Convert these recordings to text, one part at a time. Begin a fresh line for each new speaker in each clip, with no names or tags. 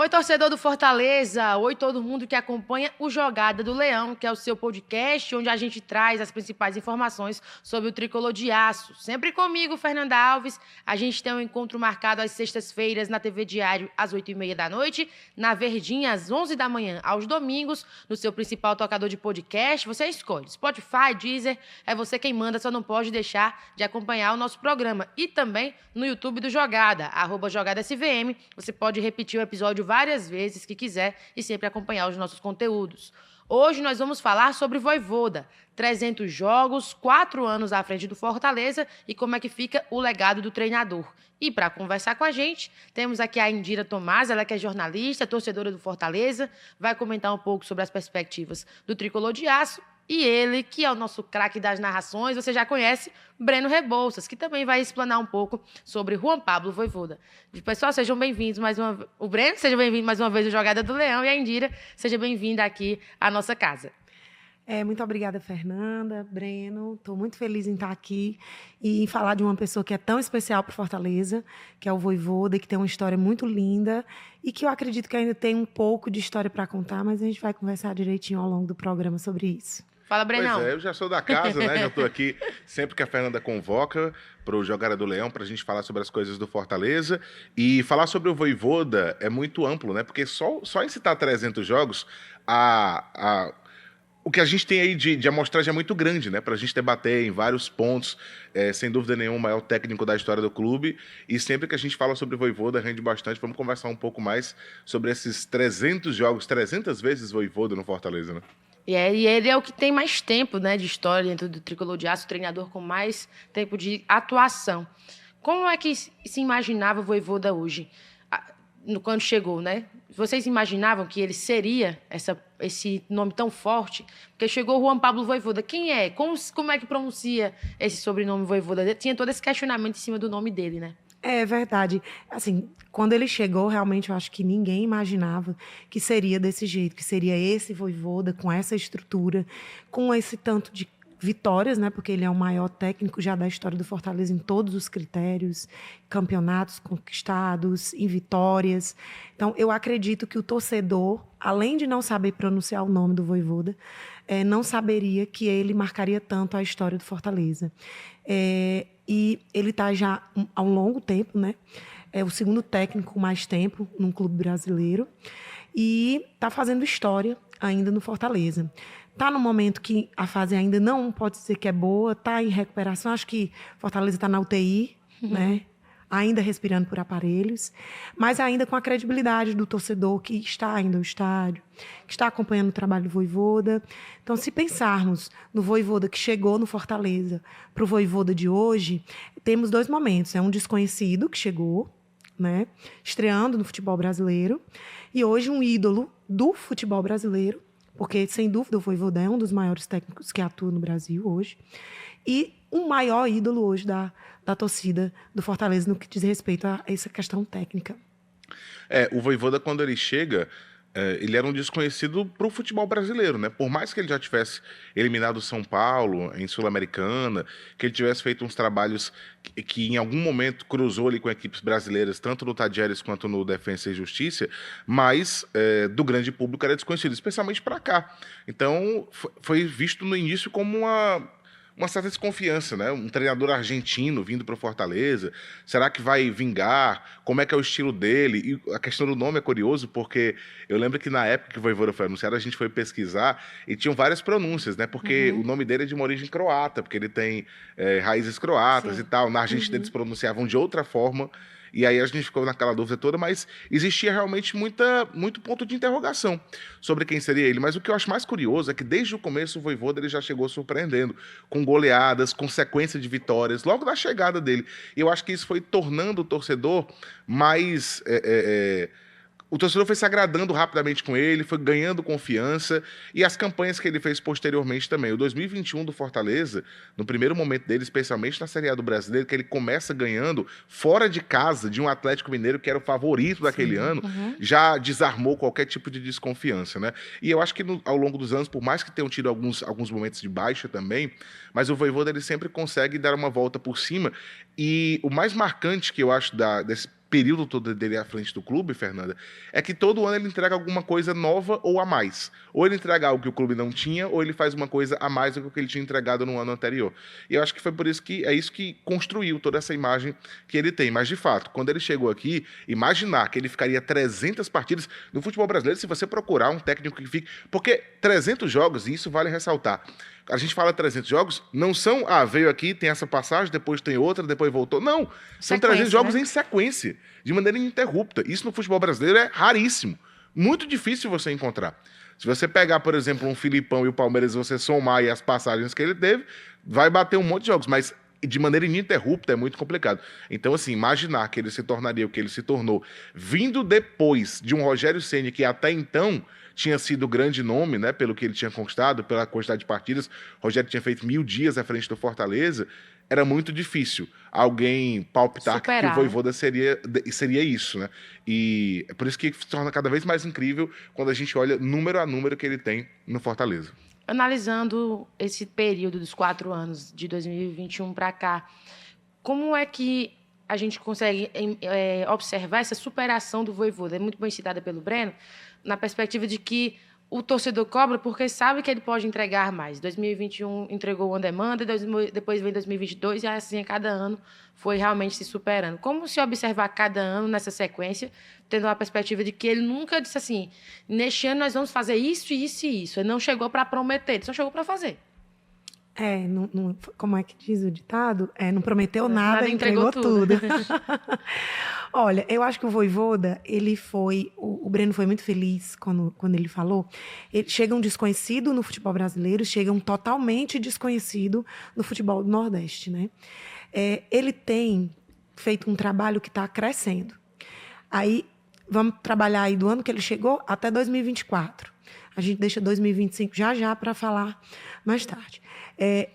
Oi, torcedor do Fortaleza! Oi, todo mundo que acompanha o Jogada do Leão, que é o seu podcast, onde a gente traz as principais informações sobre o tricolor de aço. Sempre comigo, Fernanda Alves. A gente tem um encontro marcado às sextas-feiras na TV Diário, às 8h30 da noite, na Verdinha, às 11 da manhã, aos domingos, no seu principal tocador de podcast. Você escolhe Spotify, Deezer, é você quem manda, só não pode deixar de acompanhar o nosso programa. E também no YouTube do Jogada, @JogadaSVM. Você pode repetir o episódio várias vezes que quiser e sempre acompanhar os nossos conteúdos. Hoje nós vamos falar sobre Vojvoda, 300 jogos, 4 anos à frente do Fortaleza e como é que fica o legado do treinador. E para conversar com a gente, temos aqui a Indira Tomás, ela que é jornalista, torcedora do Fortaleza, vai comentar um pouco sobre as perspectivas do tricolor de aço. E ele, que é o nosso craque das narrações, você já conhece, Breno Rebouças, que também vai explanar um pouco sobre Juan Pablo Vojvoda. Pessoal, sejam bem-vindos mais uma vez. O Breno, seja bem-vindo mais uma vez ao Jogada do Leão, e a Indira, seja bem-vinda aqui à nossa casa.
Muito obrigada, Fernanda, Breno. Estou muito feliz em estar aqui e em falar de uma pessoa que é tão especial para o Fortaleza, que é o Vojvoda, que tem uma história muito linda e que eu acredito que ainda tem um pouco de história para contar, mas a gente vai conversar direitinho ao longo do programa sobre isso.
Fala, Brenão.
Pois é, eu já sou da casa, né? Já estou aqui sempre que a Fernanda convoca para o Jogada do Leão, para a gente falar sobre as coisas do Fortaleza. E falar sobre o Vojvoda é muito amplo, né? Porque só em citar 300 jogos, o que a gente tem aí de amostragem é muito grande, né? Para a gente debater em vários pontos, sem dúvida nenhuma, o maior técnico da história do clube. E sempre que a gente fala sobre Vojvoda, rende bastante. Vamos conversar um pouco mais sobre esses 300 jogos, 300 vezes Vojvoda no Fortaleza, né?
E ele é o que tem mais tempo, né, de história dentro do tricolor de aço, o treinador com mais tempo de atuação. Como é que se imaginava o Vojvoda hoje, quando chegou, né? Vocês imaginavam que ele seria esse nome tão forte? Porque chegou o Juan Pablo Vojvoda. Quem é? Como é que pronuncia esse sobrenome Vojvoda? Tinha todo esse questionamento em cima do nome dele, né?
É verdade. Assim, quando ele chegou, realmente, eu acho que ninguém imaginava que seria desse jeito, que seria esse Vojvoda, com essa estrutura, com esse tanto de vitórias, né? Porque ele é o maior técnico já da história do Fortaleza em todos os critérios, campeonatos conquistados, em vitórias. Então, eu acredito que o torcedor, além de não saber pronunciar o nome do Vojvoda, não saberia que ele marcaria tanto a história do Fortaleza. E ele está já há um longo tempo, né? É o segundo técnico com mais tempo num clube brasileiro e está fazendo história ainda no Fortaleza. Está no momento que a fase ainda não pode dizer que é boa, está em recuperação. Acho que Fortaleza está na UTI, né? Ainda respirando por aparelhos, mas ainda com a credibilidade do torcedor que está indo ao estádio, que está acompanhando o trabalho do Vojvoda. Então, se pensarmos no Vojvoda que chegou no Fortaleza para o Vojvoda de hoje, temos dois momentos. É um desconhecido que chegou, né, estreando no futebol brasileiro, e hoje um ídolo do futebol brasileiro, porque, sem dúvida, o Vojvoda é um dos maiores técnicos que atua no Brasil hoje, e um maior ídolo hoje da torcida do Fortaleza no que diz respeito a essa questão técnica.
O Vojvoda, quando ele chega, ele era um desconhecido para o futebol brasileiro, né? Por mais que ele já tivesse eliminado o São Paulo em Sul-Americana, que ele tivesse feito uns trabalhos que em algum momento cruzou ali com equipes brasileiras, tanto no Tadieres quanto no Defensa e Justiça, mas do grande público era desconhecido, especialmente para cá. Então, foi visto no início como uma certa desconfiança, né? Um treinador argentino vindo para o Fortaleza, será que vai vingar? Como é que é o estilo dele? E a questão do nome é curioso, porque eu lembro que na época que o Vojvoda foi anunciado, a gente foi pesquisar e tinham várias pronúncias, né? Porque o nome dele é de uma origem croata, porque ele tem raízes croatas. Sim. E tal. Na Argentina eles pronunciavam de outra forma. E aí a gente ficou naquela dúvida toda, mas existia realmente muito ponto de interrogação sobre quem seria ele. Mas o que eu acho mais curioso é que desde o começo o Vojvoda ele já chegou surpreendendo, com goleadas, com sequência de vitórias, logo da chegada dele. E eu acho que isso foi tornando o torcedor mais... O torcedor foi se agradando rapidamente com ele, foi ganhando confiança, e as campanhas que ele fez posteriormente também. O 2021 do Fortaleza, no primeiro momento dele, especialmente na Série A do Brasileiro, que ele começa ganhando fora de casa de um Atlético Mineiro que era o favorito daquele ano, já desarmou qualquer tipo de desconfiança, né? E eu acho que ao longo dos anos, por mais que tenham tido alguns momentos de baixa também, mas o Vojvoda ele sempre consegue dar uma volta por cima, e o mais marcante que eu acho período todo dele à frente do clube, Fernanda, é que todo ano ele entrega alguma coisa nova ou a mais. Ou ele entrega algo que o clube não tinha, ou ele faz uma coisa a mais do que o que ele tinha entregado no ano anterior. E eu acho que foi por isso que é isso que construiu toda essa imagem que ele tem. Mas, de fato, quando ele chegou aqui, imaginar que ele ficaria 300 partidas no futebol brasileiro, se você procurar um técnico que fique... Porque 300 jogos, e isso vale ressaltar, a gente fala 300 jogos, não são, veio aqui, tem essa passagem, depois tem outra, depois voltou. Não, são 300 jogos em sequência, de maneira ininterrupta. Isso no futebol brasileiro é raríssimo. Muito difícil você encontrar. Se você pegar, por exemplo, um Filipão e o Palmeiras, você somar aí as passagens que ele teve, vai bater um monte de jogos, mas de maneira ininterrupta é muito complicado. Então, assim, imaginar que ele se tornaria o que ele se tornou, vindo depois de um Rogério Ceni que até então tinha sido grande nome, né, pelo que ele tinha conquistado, pela quantidade de partidas. O Rogério tinha feito 1000 dias à frente do Fortaleza. Era muito difícil alguém palpitar
superar,
que o Vojvoda seria isso, né? E é por isso que se torna cada vez mais incrível quando a gente olha número a número que ele tem no Fortaleza.
Analisando esse período dos 4 anos, de 2021 para cá, como é que a gente consegue observar essa superação do Vojvoda? É muito bem citada pelo Breno, na perspectiva de que o torcedor cobra porque sabe que ele pode entregar mais. 2021 entregou uma demanda, depois vem 2022 e assim a cada ano foi realmente se superando. Como se observar cada ano nessa sequência, tendo a perspectiva de que ele nunca disse assim, neste ano nós vamos fazer isso, isso e isso. Ele não chegou para prometer, ele só chegou para fazer.
Como é que diz o ditado? Não prometeu nada, entregou tudo. Olha, eu acho que o Vojvoda, ele foi... O Breno foi muito feliz quando ele falou. Chega um desconhecido no futebol brasileiro, chega um totalmente desconhecido no futebol do Nordeste, né? Ele tem feito um trabalho que está crescendo. Aí, vamos trabalhar aí do ano que ele chegou até 2024. A gente deixa 2025 já para falar mais tarde.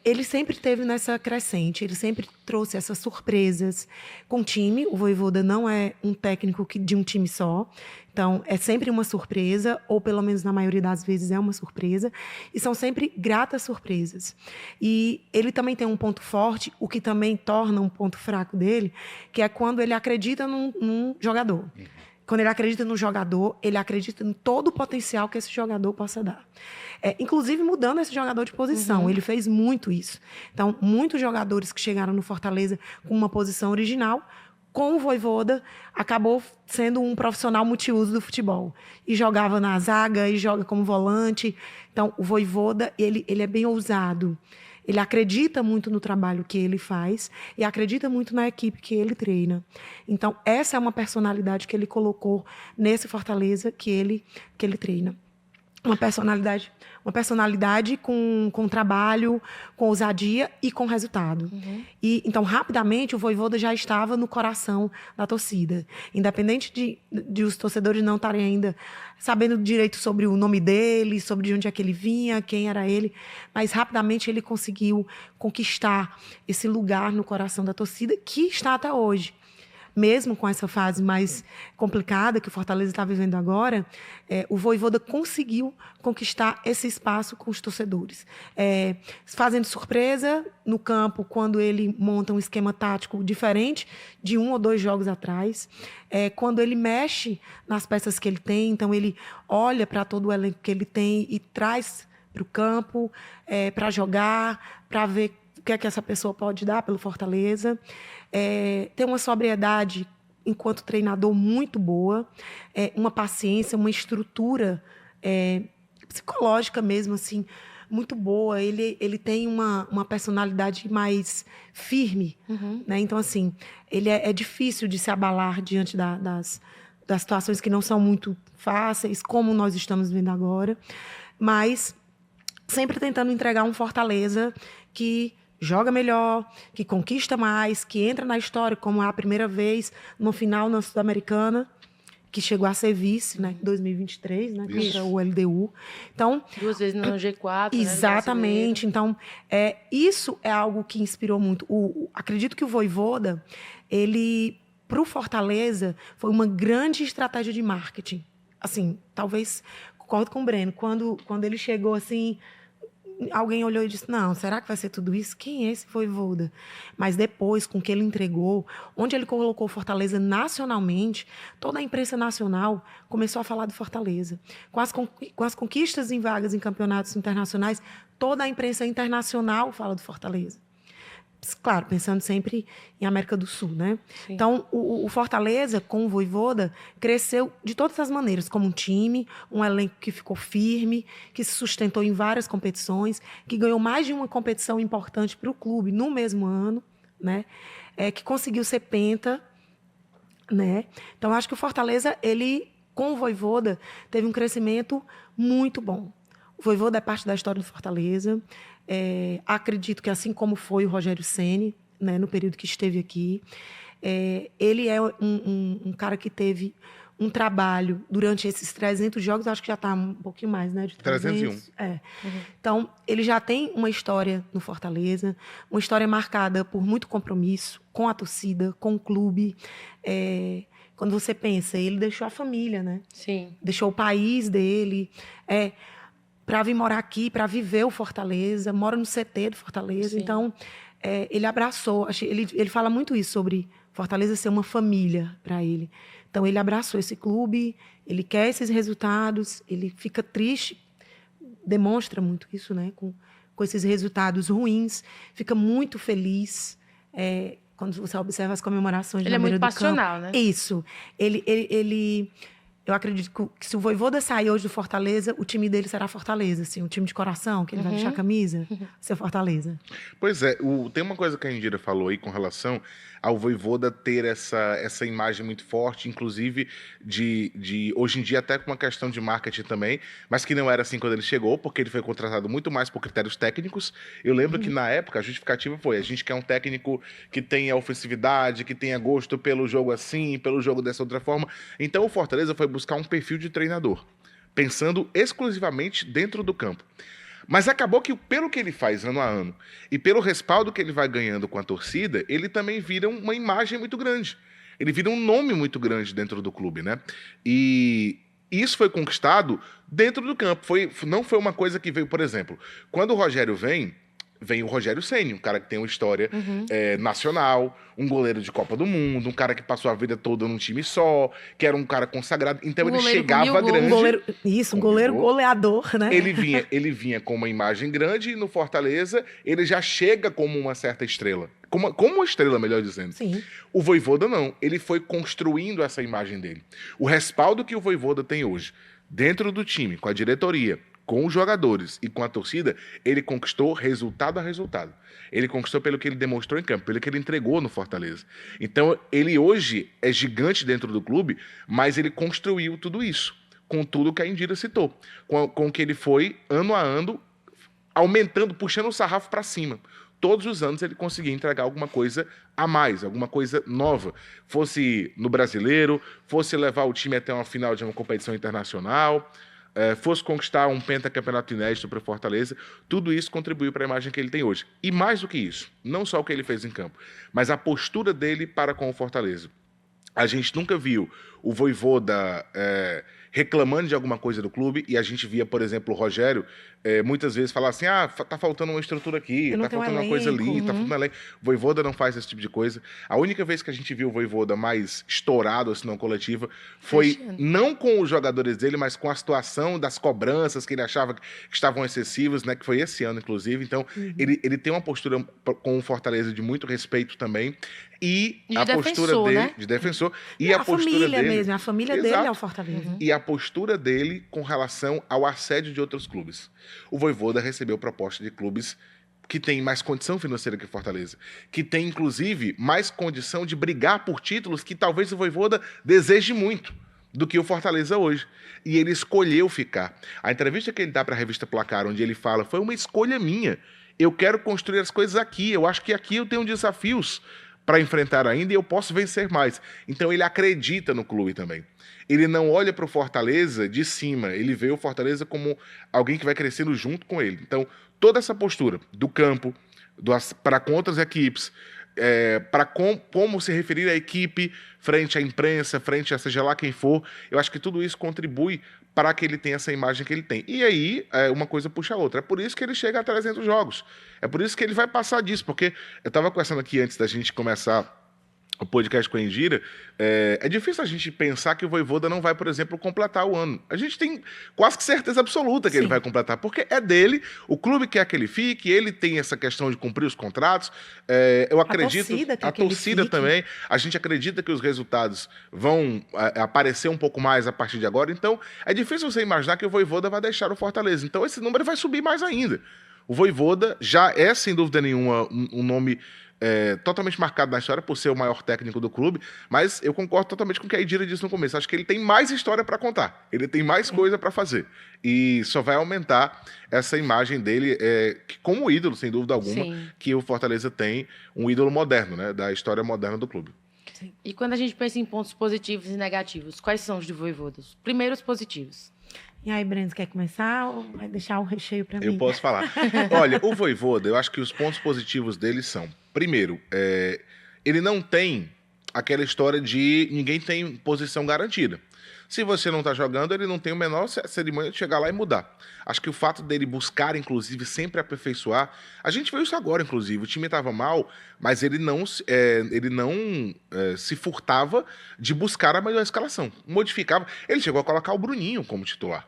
Ele sempre esteve nessa crescente, ele sempre trouxe essas surpresas com o time. O Vojvoda não é um técnico de um time só, então é sempre uma surpresa, ou pelo menos na maioria das vezes é uma surpresa, e são sempre gratas surpresas. E ele também tem um ponto forte, o que também torna um ponto fraco dele, que é quando ele acredita num jogador. Quando ele acredita no jogador, ele acredita em todo o potencial que esse jogador possa dar. Inclusive mudando esse jogador de posição. Ele fez muito isso. Então, muitos jogadores que chegaram no Fortaleza com uma posição original, com o Vojvoda, acabou sendo um profissional multiuso do futebol. E jogava na zaga, e joga como volante. Então, o Vojvoda, ele é bem ousado. Ele acredita muito no trabalho que ele faz e acredita muito na equipe que ele treina. Então, essa é uma personalidade que ele colocou nesse Fortaleza que ele treina. Uma personalidade com trabalho, com ousadia e com resultado. E, então, rapidamente, o Vojvoda já estava no coração da torcida. Independente de os torcedores não estarem ainda sabendo direito sobre o nome dele, sobre de onde é que ele vinha, quem era ele, mas rapidamente ele conseguiu conquistar esse lugar no coração da torcida, que está até hoje. Mesmo com essa fase mais complicada que o Fortaleza está vivendo agora, o Vojvoda conseguiu conquistar esse espaço com os torcedores. Fazendo surpresa no campo, quando ele monta um esquema tático diferente de 1 ou 2 jogos atrás. Quando ele mexe nas peças que ele tem, então ele olha para todo o elenco que ele tem e traz para o campo para jogar, para ver o que é que essa pessoa pode dar pelo Fortaleza. Tem uma sobriedade enquanto treinador muito boa, uma paciência, uma estrutura psicológica mesmo, assim, muito boa. Ele tem uma personalidade mais firme, né? Então, assim, ele é difícil de se abalar diante das situações que não são muito fáceis, como nós estamos vendo agora, mas sempre tentando entregar um Fortaleza que joga melhor, que conquista mais, que entra na história como é a primeira vez no final na Sul-Americana, que chegou a ser vice, né, em 2023, né, contra o LDU. Então, 2 vezes no G4. Exatamente. Né, então, isso é algo que inspirou muito. Acredito que o Vojvoda, ele, para o Fortaleza, foi uma grande estratégia de marketing. Assim, talvez, concordo com o Breno, quando ele chegou assim, alguém olhou e disse, não, será que vai ser tudo isso? Quem é esse Vojvoda? Mas depois, com o que ele entregou, onde ele colocou Fortaleza nacionalmente, toda a imprensa nacional começou a falar do Fortaleza. Com as conquistas em vagas em campeonatos internacionais, toda a imprensa internacional fala do Fortaleza. Claro, pensando sempre em América do Sul, né?
Sim.
Então, o Fortaleza, com o Vojvoda, cresceu de todas as maneiras, como um time, um elenco que ficou firme, que se sustentou em várias competições, que ganhou mais de uma competição importante para o clube no mesmo ano, né? Que conseguiu ser penta, né? Então, acho que o Fortaleza, ele, com o Vojvoda, teve um crescimento muito bom. O Vojvoda é parte da história do Fortaleza. Acredito que, assim como foi o Rogério Ceni, né, no período que esteve aqui, ele é um cara que teve um trabalho durante esses 300 jogos, acho que já está um pouquinho mais, né? De 300.
301.
Então, ele já tem uma história no Fortaleza, uma história marcada por muito compromisso com a torcida, com o clube. Quando você pensa, ele deixou a família, né?
Sim.
Deixou o país dele, para vir morar aqui, para viver o Fortaleza, mora no CT do Fortaleza.
Sim.
Então, ele abraçou. Ele fala muito isso sobre Fortaleza ser uma família para ele. Então, ele abraçou esse clube, ele quer esses resultados, ele fica triste, demonstra muito isso, né? Com esses resultados ruins, fica muito feliz. Quando você observa as comemorações
Ele é muito passional, né?
Isso. Eu acredito que se o Vojvoda sair hoje do Fortaleza, o time dele será Fortaleza, assim, o time de coração, que ele vai deixar a camisa, ser Fortaleza.
Pois é, tem uma coisa que a Indira falou aí com relação ao Vojvoda ter essa imagem muito forte, inclusive de hoje em dia até com uma questão de marketing também, mas que não era assim quando ele chegou, porque ele foi contratado muito mais por critérios técnicos. Eu lembro que na época a justificativa foi, a gente quer um técnico que tenha ofensividade, que tenha gosto pelo jogo assim, pelo jogo dessa outra forma. Então o Fortaleza foi buscar um perfil de treinador, pensando exclusivamente dentro do campo. Mas acabou que, pelo que ele faz ano a ano e pelo respaldo que ele vai ganhando com a torcida, ele também vira uma imagem muito grande. Ele vira um nome muito grande dentro do clube, né? E isso foi conquistado dentro do campo. Não foi uma coisa que veio, por exemplo, quando o Rogério vem o Rogério Ceni, um cara que tem uma história nacional, um goleiro de Copa do Mundo, um cara que passou a vida toda num time só, que era um cara consagrado. Então ele chegava grande.
Um goleiro goleador, né?
Ele vinha com uma imagem grande e no Fortaleza ele já chega como uma certa estrela. Como uma estrela, melhor dizendo.
Sim.
O Vojvoda não. Ele foi construindo essa imagem dele. O respaldo que o Vojvoda tem hoje, dentro do time, com a diretoria, com os jogadores e com a torcida, ele conquistou resultado a resultado. Ele conquistou pelo que ele demonstrou em campo, pelo que ele entregou no Fortaleza. Então, ele hoje é gigante dentro do clube, mas ele construiu tudo isso, com tudo que a Indira citou, com que ele foi, ano a ano, aumentando, puxando o sarrafo para cima. Todos os anos ele conseguia entregar alguma coisa a mais, alguma coisa nova. Fosse no Brasileiro, fosse levar o time até uma final de uma competição internacional, fosse conquistar um pentacampeonato inédito para o Fortaleza, tudo isso contribuiu para a imagem que ele tem hoje. E mais do que isso, não só o que ele fez em campo, mas a postura dele para com o Fortaleza. A gente nunca viu o Vojvoda reclamando de alguma coisa do clube, e a gente via, por exemplo, o Rogério muitas vezes falar assim, tá faltando uma estrutura aqui, tá faltando uma coisa ali, tá faltando um elenco. O Vojvoda não faz esse tipo de coisa. A única vez que a gente viu o Vojvoda mais estourado, assim, não coletiva, foi não com os jogadores dele, mas com a situação das cobranças que ele achava que estavam excessivas, né, que foi esse ano, inclusive. Então, ele tem uma postura com o Fortaleza de muito respeito também, e a postura dele, né? De defensor, e a postura dele
mesmo, a família dele é o Fortaleza.
E a postura dele com relação ao assédio de outros clubes. O Vojvoda recebeu proposta de clubes que têm mais condição financeira que o Fortaleza, que tem, inclusive, mais condição de brigar por títulos que talvez o Vojvoda deseje muito do que o Fortaleza hoje. E ele escolheu ficar. A entrevista que ele dá para a revista Placar, onde ele fala, foi uma escolha minha. Eu quero construir as coisas aqui. Eu acho que aqui eu tenho desafios para enfrentar ainda e eu posso vencer mais. Então ele acredita no clube também. Ele não olha para o Fortaleza de cima, ele vê o Fortaleza como alguém que vai crescendo junto com ele. Então, toda essa postura do campo, para com outras equipes, para como se referir à equipe, frente à imprensa, frente a seja lá quem for. Eu acho que tudo isso contribui para que ele tenha essa imagem que ele tem. E aí, uma coisa puxa a outra. É por isso que ele chega a 300 jogos. É por isso que ele vai passar disso, porque eu estava conversando aqui antes da gente começar o podcast com a Indira, é difícil a gente pensar que o Vojvoda não vai, por exemplo, completar o ano. A gente tem quase que certeza absoluta que ele vai completar, porque é dele, o clube quer que ele fique, ele tem essa questão de cumprir os contratos. Eu acredito, a torcida também, a gente acredita que os resultados vão aparecer um pouco mais a partir de agora, então é difícil você imaginar que o Vojvoda vai deixar o Fortaleza. Então esse número vai subir mais ainda. O Vojvoda já é, sem dúvida nenhuma, um nome totalmente marcado na história por ser o maior técnico do clube, mas eu concordo totalmente com o que a Indira disse no começo. Acho que ele tem mais história para contar, ele tem mais coisa para fazer, e só vai aumentar essa imagem dele como ídolo, sem dúvida alguma. Sim. Que o Fortaleza tem um ídolo moderno, né, da história moderna do clube.
Sim. E quando a gente pensa em pontos positivos e negativos, quais são os do Vojvoda? Primeiros positivos.
E aí, Breno, quer começar ou vai deixar o recheio para mim?
Eu posso falar. Olha, o Vojvoda, eu acho que os pontos positivos dele são, primeiro, ele não tem aquela história de ninguém tem posição garantida. Se você não está jogando, ele não tem o menor cerimônia de chegar lá e mudar. Acho que o fato dele buscar, inclusive, sempre aperfeiçoar... A gente viu isso agora, inclusive. O time estava mal, mas ele não se furtava de buscar a melhor escalação. Modificava. Ele chegou a colocar o Bruninho como titular.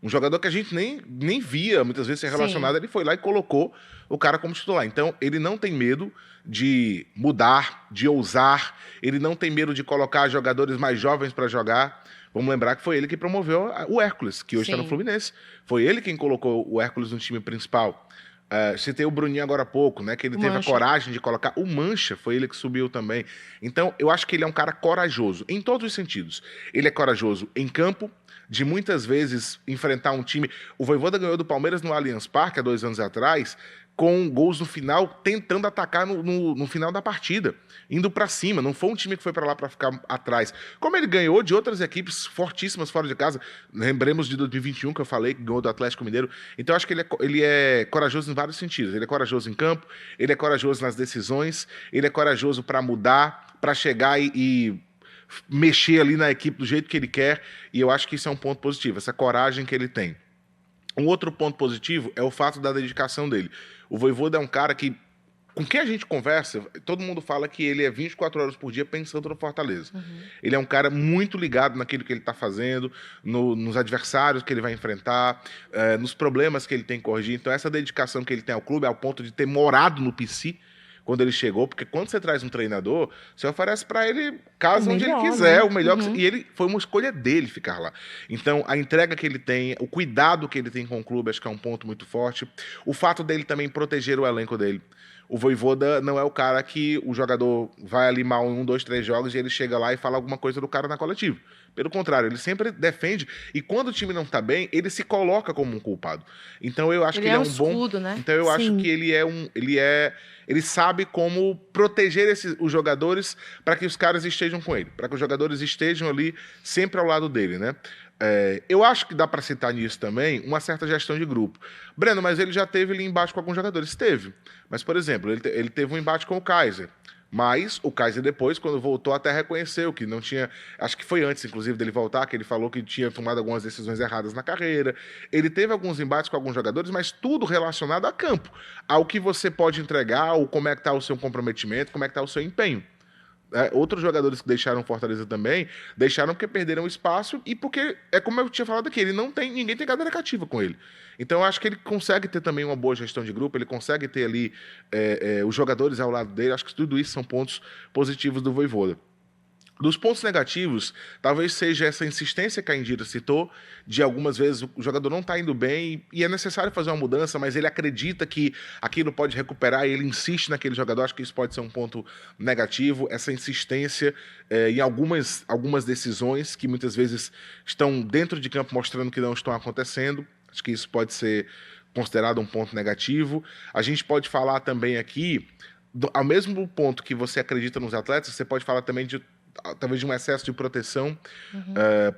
Um jogador que a gente nem via muitas vezes ser relacionado. Sim. Ele foi lá e colocou o cara como titular. Então, ele não tem medo de mudar, de ousar. Ele não tem medo de colocar jogadores mais jovens para jogar. Vamos lembrar que foi ele que promoveu o Hércules, que hoje está no Fluminense. Foi ele quem colocou o Hércules no time principal. Citei o Bruninho agora há pouco, né? Que ele teve a coragem de colocar. O Mancha foi ele que subiu também. Então, eu acho que ele é um cara corajoso, em todos os sentidos. Ele é corajoso em campo, de muitas vezes enfrentar um time... O Vojvoda ganhou do Palmeiras no Allianz Parque, há 2 anos atrás, com gols no final, tentando atacar no final da partida, indo para cima. Não foi um time que foi para lá para ficar atrás. Como ele ganhou de outras equipes fortíssimas fora de casa, lembremos de 2021, que eu falei, que ganhou do Atlético Mineiro. Então, acho que ele é corajoso em vários sentidos. Ele é corajoso em campo, ele é corajoso nas decisões, ele é corajoso para mudar, para chegar e mexer ali na equipe do jeito que ele quer, e eu acho que isso é um ponto positivo, essa coragem que ele tem. Um outro ponto positivo é o fato da dedicação dele. O Vojvoda é um cara que, com quem a gente conversa, todo mundo fala que ele é 24 horas por dia pensando no Fortaleza. Uhum. Ele é um cara muito ligado naquilo que ele está fazendo, nos adversários que ele vai enfrentar, nos problemas que ele tem que corrigir. Então, essa dedicação que ele tem ao clube, ao ponto de ter morado no PC, quando ele chegou, porque quando você traz um treinador, você oferece para ele casa onde ele quiser, né? O melhor. Uhum. E ele foi uma escolha dele ficar lá. Então, a entrega que ele tem, o cuidado que ele tem com o clube, acho que é um ponto muito forte. O fato dele também proteger o elenco dele. O Vojvoda não é o cara que o jogador vai ali mal em 1, 2, 3 jogos e ele chega lá e fala alguma coisa do cara na coletiva. Pelo contrário, ele sempre defende, e quando o time não tá bem, ele se coloca como um culpado. Então eu acho que ele é um escudo, bom, né? Então eu acho que ele sabe como proteger os jogadores para que os caras estejam com ele, para que os jogadores estejam ali sempre ao lado dele, né? Eu acho que dá para citar nisso também uma certa gestão de grupo. Breno, mas ele já teve ali embate com alguns jogadores? Teve. Mas, por exemplo, ele teve um embate com o Kaiser. Mas o Kaiser depois, quando voltou, até reconheceu que não tinha... Acho que foi antes, inclusive, dele voltar, que ele falou que tinha tomado algumas decisões erradas na carreira. Ele teve alguns embates com alguns jogadores, mas tudo relacionado a campo. Ao que você pode entregar, ou como é que está o seu comprometimento, como é que está o seu empenho. Outros jogadores que deixaram Fortaleza também, deixaram porque perderam espaço e porque, como eu tinha falado aqui, ninguém tem cadeira cativa com ele. Então, eu acho que ele consegue ter também uma boa gestão de grupo, ele consegue ter ali os jogadores ao lado dele. Acho que tudo isso são pontos positivos do Vojvoda. Dos pontos negativos, talvez seja essa insistência que a Indira citou, de algumas vezes o jogador não está indo bem e é necessário fazer uma mudança, mas ele acredita que aquilo pode recuperar e ele insiste naquele jogador. Acho que isso pode ser um ponto negativo, essa insistência em algumas decisões que muitas vezes estão dentro de campo mostrando que não estão acontecendo. Acho que isso pode ser considerado um ponto negativo. A gente pode falar também aqui, ao mesmo ponto que você acredita nos atletas, você pode falar também talvez de um excesso de proteção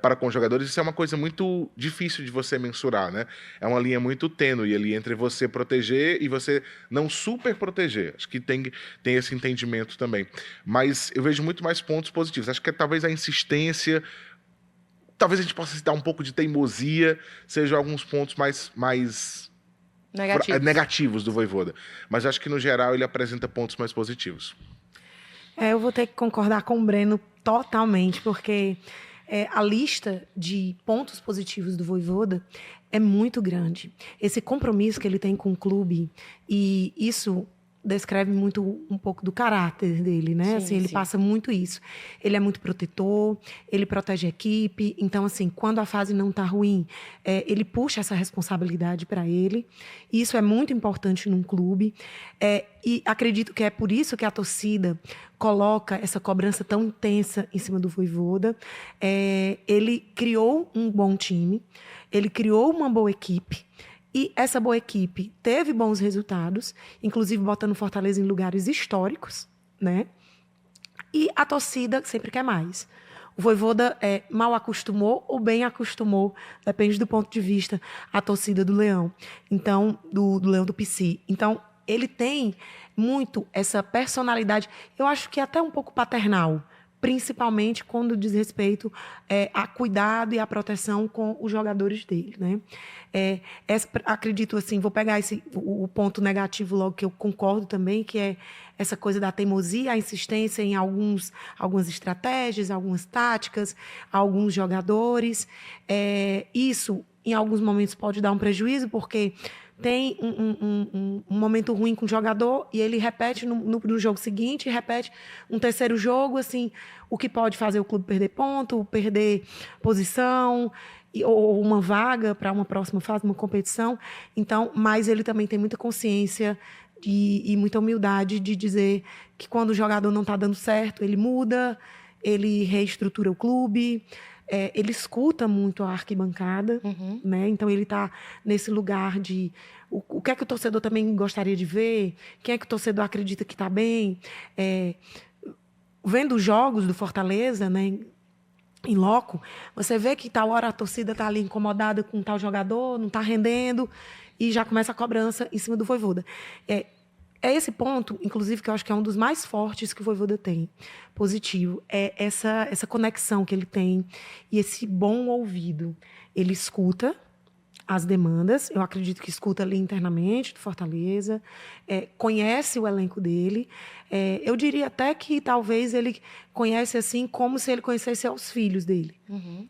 para com os jogadores. Isso é uma coisa muito difícil de você mensurar, né? É uma linha muito tênue ali entre você proteger e você não super proteger. Acho que tem esse entendimento também. Mas eu vejo muito mais pontos positivos. Acho que talvez a insistência, talvez a gente possa citar um pouco de teimosia, sejam alguns pontos mais negativos do Vojvoda. Mas acho que, no geral, ele apresenta pontos mais positivos.
Eu vou ter que concordar com o Breno totalmente, porque a lista de pontos positivos do Vojvoda é muito grande. Esse compromisso que ele tem com o clube, e isso descreve muito um pouco do caráter dele, né?
Sim,
assim, ele passa muito isso. Ele é muito protetor, ele protege a equipe. Então, assim, quando a fase não está ruim, ele puxa essa responsabilidade para ele. E isso é muito importante num clube. E acredito que é por isso que a torcida coloca essa cobrança tão intensa em cima do Vojvoda. Ele criou um bom time, ele criou uma boa equipe. E essa boa equipe teve bons resultados, inclusive botando Fortaleza em lugares históricos, né? E a torcida sempre quer mais. O Vojvoda mal acostumou ou bem acostumou, depende do ponto de vista, a torcida do Leão. Então, do Leão do PC. Então, ele tem muito essa personalidade, eu acho que até um pouco paternal, principalmente quando diz respeito a cuidado e a proteção com os jogadores dele, né? Acredito assim, vou pegar o ponto negativo logo, que eu concordo também, que é essa coisa da teimosia, a insistência em algumas estratégias, algumas táticas, alguns jogadores. Isso, em alguns momentos, pode dar um prejuízo, porque tem um momento ruim com o jogador e ele repete no jogo seguinte, repete um terceiro jogo, assim, o que pode fazer o clube perder ponto, perder posição, ou uma vaga para uma próxima fase, uma competição. Então, mas ele também tem muita consciência e muita humildade de dizer que quando o jogador não está dando certo, ele muda, ele reestrutura o clube. Ele escuta muito a arquibancada, né? Então ele está nesse lugar de o que é que o torcedor também gostaria de ver, quem é que o torcedor acredita que está bem. Vendo os jogos do Fortaleza, né, em loco, você vê que tal hora a torcida está ali incomodada com tal jogador, não está rendendo, e já começa a cobrança em cima do Vojvoda. É esse ponto, inclusive, que eu acho que é um dos mais fortes que o Vojvoda tem, positivo. É essa conexão que ele tem e esse bom ouvido. Ele escuta as demandas, eu acredito que escuta ali internamente do Fortaleza, conhece o elenco dele. Eu diria até que talvez ele conhece assim como se ele conhecesse os filhos dele.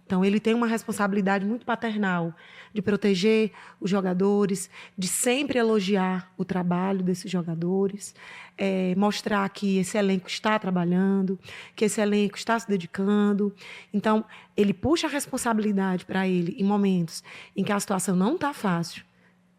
Então, ele tem uma responsabilidade muito paternal de proteger os jogadores, de sempre elogiar o trabalho desses jogadores, mostrar que esse elenco está trabalhando, que esse elenco está se dedicando. Então, ele puxa a responsabilidade para ele em momentos em que a situação não está fácil,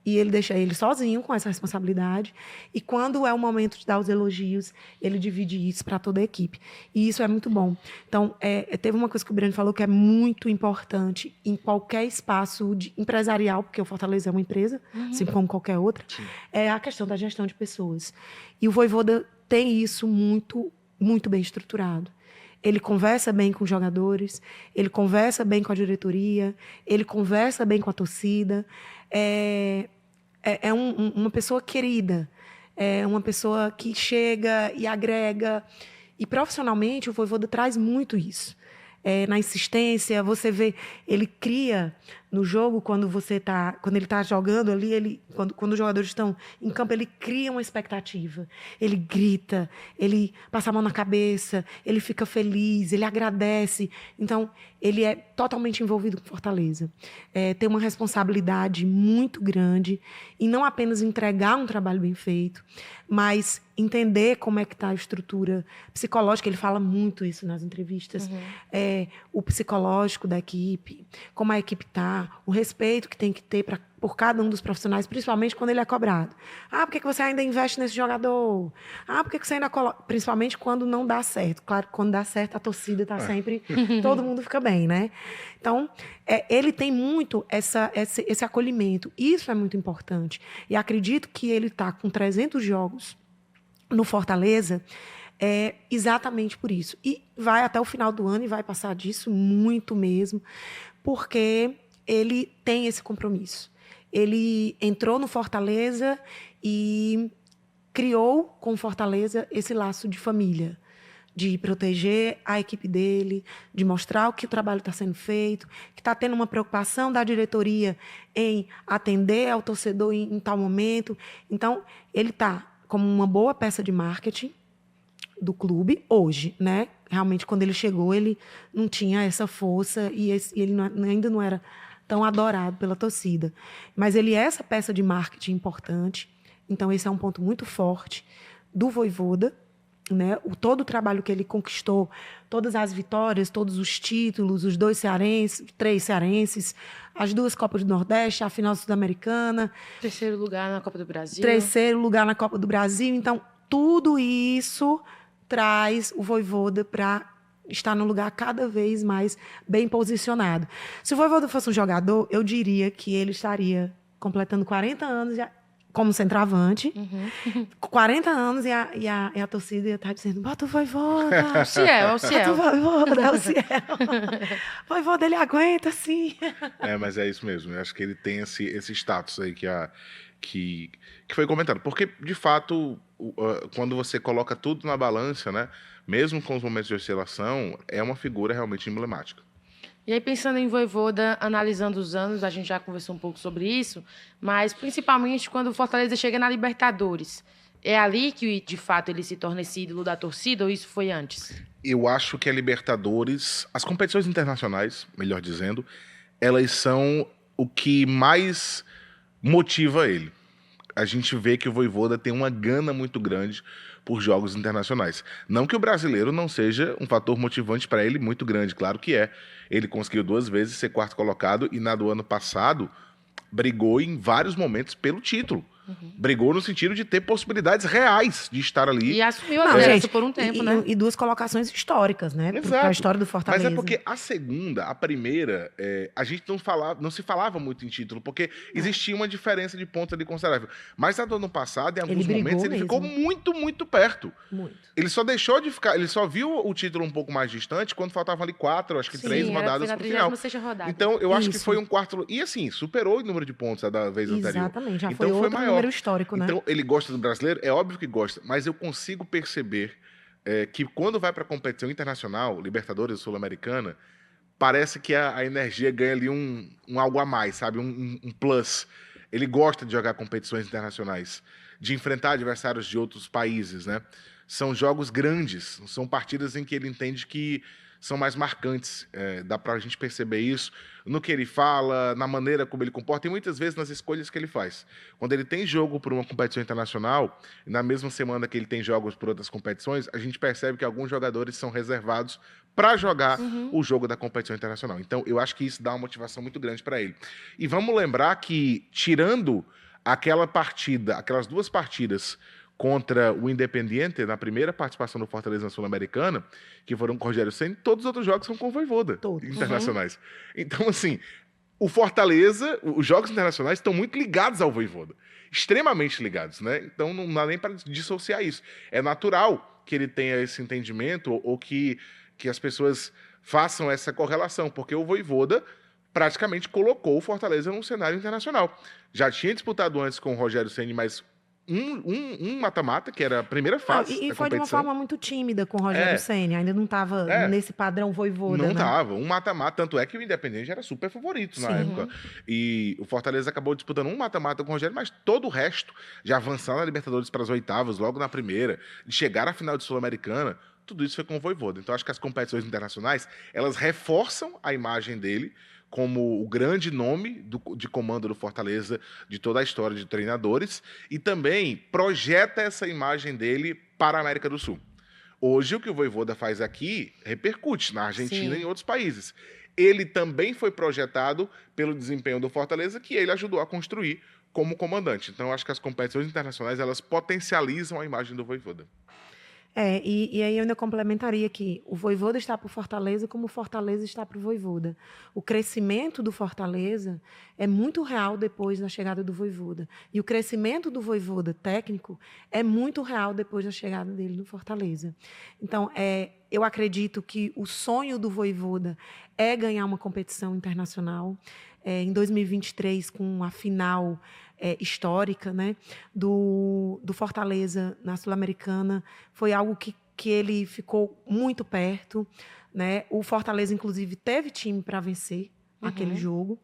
e ele deixa ele sozinho com essa responsabilidade. E quando é o momento de dar os elogios, ele divide isso para toda a equipe. E isso é muito bom. Então, teve uma coisa que o Breno falou que é muito importante em qualquer espaço empresarial, porque o Fortaleza é uma empresa, assim como qualquer outra, é a questão da gestão de pessoas. E o Vojvoda tem isso muito, muito bem estruturado. Ele conversa bem com os jogadores, ele conversa bem com a diretoria, ele conversa bem com a torcida. Uma pessoa querida, uma pessoa que chega e agrega. E profissionalmente o Vojvoda traz muito isso. Na insistência, você vê, ele cria no jogo, quando ele está jogando ali, quando os jogadores estão em campo, ele cria uma expectativa. Ele grita, ele passa a mão na cabeça, ele fica feliz, ele agradece. Então, ele é totalmente envolvido com Fortaleza. Tem uma responsabilidade muito grande em não apenas entregar um trabalho bem feito, mas entender como é que está a estrutura psicológica. Ele fala muito isso nas entrevistas. O psicológico da equipe, como a equipe está, o respeito que tem que ter por cada um dos profissionais, principalmente quando ele é cobrado. Por que você ainda investe nesse jogador? Por que você ainda coloca... Principalmente quando não dá certo. Claro que quando dá certo, a torcida está sempre... Todo mundo fica bem, né? Então, ele tem muito esse acolhimento. Isso é muito importante. E acredito que ele está com 300 jogos no Fortaleza, é exatamente por isso. E vai até o final do ano e vai passar disso muito mesmo, porque ele tem esse compromisso. Ele entrou no Fortaleza e criou com Fortaleza esse laço de família, de proteger a equipe dele, de mostrar o que o trabalho está sendo feito, que está tendo uma preocupação da diretoria em atender ao torcedor em tal momento. Então, ele está como uma boa peça de marketing do clube hoje, né? Realmente, quando ele chegou, ele não tinha essa força e ele ainda não era tão adorado pela torcida. Mas ele é essa peça de marketing importante. Então, esse é um ponto muito forte do Vojvoda, né? Todo o trabalho que ele conquistou, todas as vitórias, todos os títulos, os 3 cearenses, as 2 Copas do Nordeste, a final sul-americana.
3º lugar na Copa do Brasil.
3º lugar na Copa do Brasil. Então, tudo isso traz o Vojvoda para estar num lugar cada vez mais bem posicionado. Se o Vojvoda fosse um jogador, eu diria que ele estaria completando 40 anos já, como centroavante, 40 anos e a torcida ia estar dizendo, bota o Vojvoda.
É o Ciel.
Bota o Vojvoda, é o Ciel. O Vojvoda, ele aguenta, sim.
Mas é isso mesmo. Eu acho que ele tem esse status aí que foi comentado. Porque, de fato, quando você coloca tudo na balança, né, mesmo com os momentos de oscilação, é uma figura realmente emblemática.
E aí, pensando em Vojvoda, analisando os anos, a gente já conversou um pouco sobre isso, mas principalmente quando o Fortaleza chega na Libertadores. É ali que, de fato, ele se torna esse ídolo da torcida ou isso foi antes?
Eu acho que a Libertadores, as competições internacionais, melhor dizendo, elas são o que mais motiva ele. A gente vê que o Vojvoda tem uma gana muito grande por jogos internacionais. Não que o brasileiro não seja um fator motivante para ele muito grande, claro que é. Ele conseguiu 2 vezes ser 4º colocado e na do ano passado brigou em vários momentos pelo título. Brigou no sentido de ter possibilidades reais de estar ali.
E assumiu a liderança por um tempo, né?
E 2 colocações históricas, né?
Exato.
Porque a história do Fortaleza.
Mas é porque a segunda, a primeira, a gente não se falava muito em título, porque existia uma diferença de pontos ali considerável. Mas a do ano passado, em alguns momentos, ele ficou muito, muito perto.
Muito.
Ele só deixou de ficar, ele só viu o título um pouco mais distante quando faltavam ali 4, acho que 3 rodadas pro final.
Rodada.
Então, eu acho que foi um quarto. E assim, superou o número de pontos da vez anterior.
Exatamente, já
então,
foi outro
maior.
número histórico, né?
Então, ele gosta do brasileiro? É óbvio que gosta, mas eu consigo perceber que quando vai para a competição internacional, Libertadores, Sul-Americana, parece que a energia ganha ali um algo a mais, sabe? Um plus. Ele gosta de jogar competições internacionais, de enfrentar adversários de outros países, né? São jogos grandes, são partidas em que ele entende que são mais marcantes. Dá pra gente perceber isso no que ele fala, na maneira como ele comporta e muitas vezes nas escolhas que ele faz. Quando ele tem jogo por uma competição internacional, e na mesma semana que ele tem jogos por outras competições, a gente percebe que alguns jogadores são reservados para jogar o jogo da competição internacional. Então, eu acho que isso dá uma motivação muito grande para ele. E vamos lembrar que, tirando aquelas 2 partidas contra o Independiente, na primeira participação do Fortaleza na Sul-Americana, que foram com o Rogério Ceni, todos os outros jogos são com o Vojvoda, internacionais. Então, assim, o Fortaleza, os jogos internacionais estão muito ligados ao Vojvoda, extremamente ligados, né? Então, não dá nem para dissociar isso. É natural que ele tenha esse entendimento ou que as pessoas façam essa correlação, porque o Vojvoda praticamente colocou o Fortaleza num cenário internacional. Já tinha disputado antes com o Rogério Ceni, mas um mata-mata, que era a primeira fase da
E foi de uma
competição.
forma muito tímida com o Rogério Ceni, ainda não estava nesse padrão Vojvoda,
Não
né?
estava, um mata-mata, tanto é que o Independente era super favorito na época. E o Fortaleza acabou disputando um mata-mata com o Rogério, mas todo o resto, de avançar na Libertadores para as oitavas, logo na primeira, de chegar à final de Sul-Americana, tudo isso foi com o Vojvoda. Então, acho que as competições internacionais, elas reforçam a imagem dele como o grande nome de comando do Fortaleza de toda a história de treinadores e também projeta essa imagem dele para a América do Sul. Hoje, o que o Vojvoda faz aqui repercute na Argentina e em outros países. Ele também foi projetado pelo desempenho do Fortaleza, que ele ajudou a construir como comandante. Então, acho que as competições internacionais, elas potencializam a imagem do Vojvoda.
E aí eu ainda complementaria que o Vojvoda está para o Fortaleza como o Fortaleza está para o Vojvoda. O crescimento do Fortaleza é muito real depois da chegada do Vojvoda. E o crescimento do Vojvoda técnico é muito real depois da chegada dele no Fortaleza. Então, eu acredito que o sonho do Vojvoda é ganhar uma competição internacional. Em 2023, com a final histórica, né, do Fortaleza na Sul-Americana, foi algo que ele ficou muito perto, né? O Fortaleza, inclusive, teve time para vencer aquele jogo,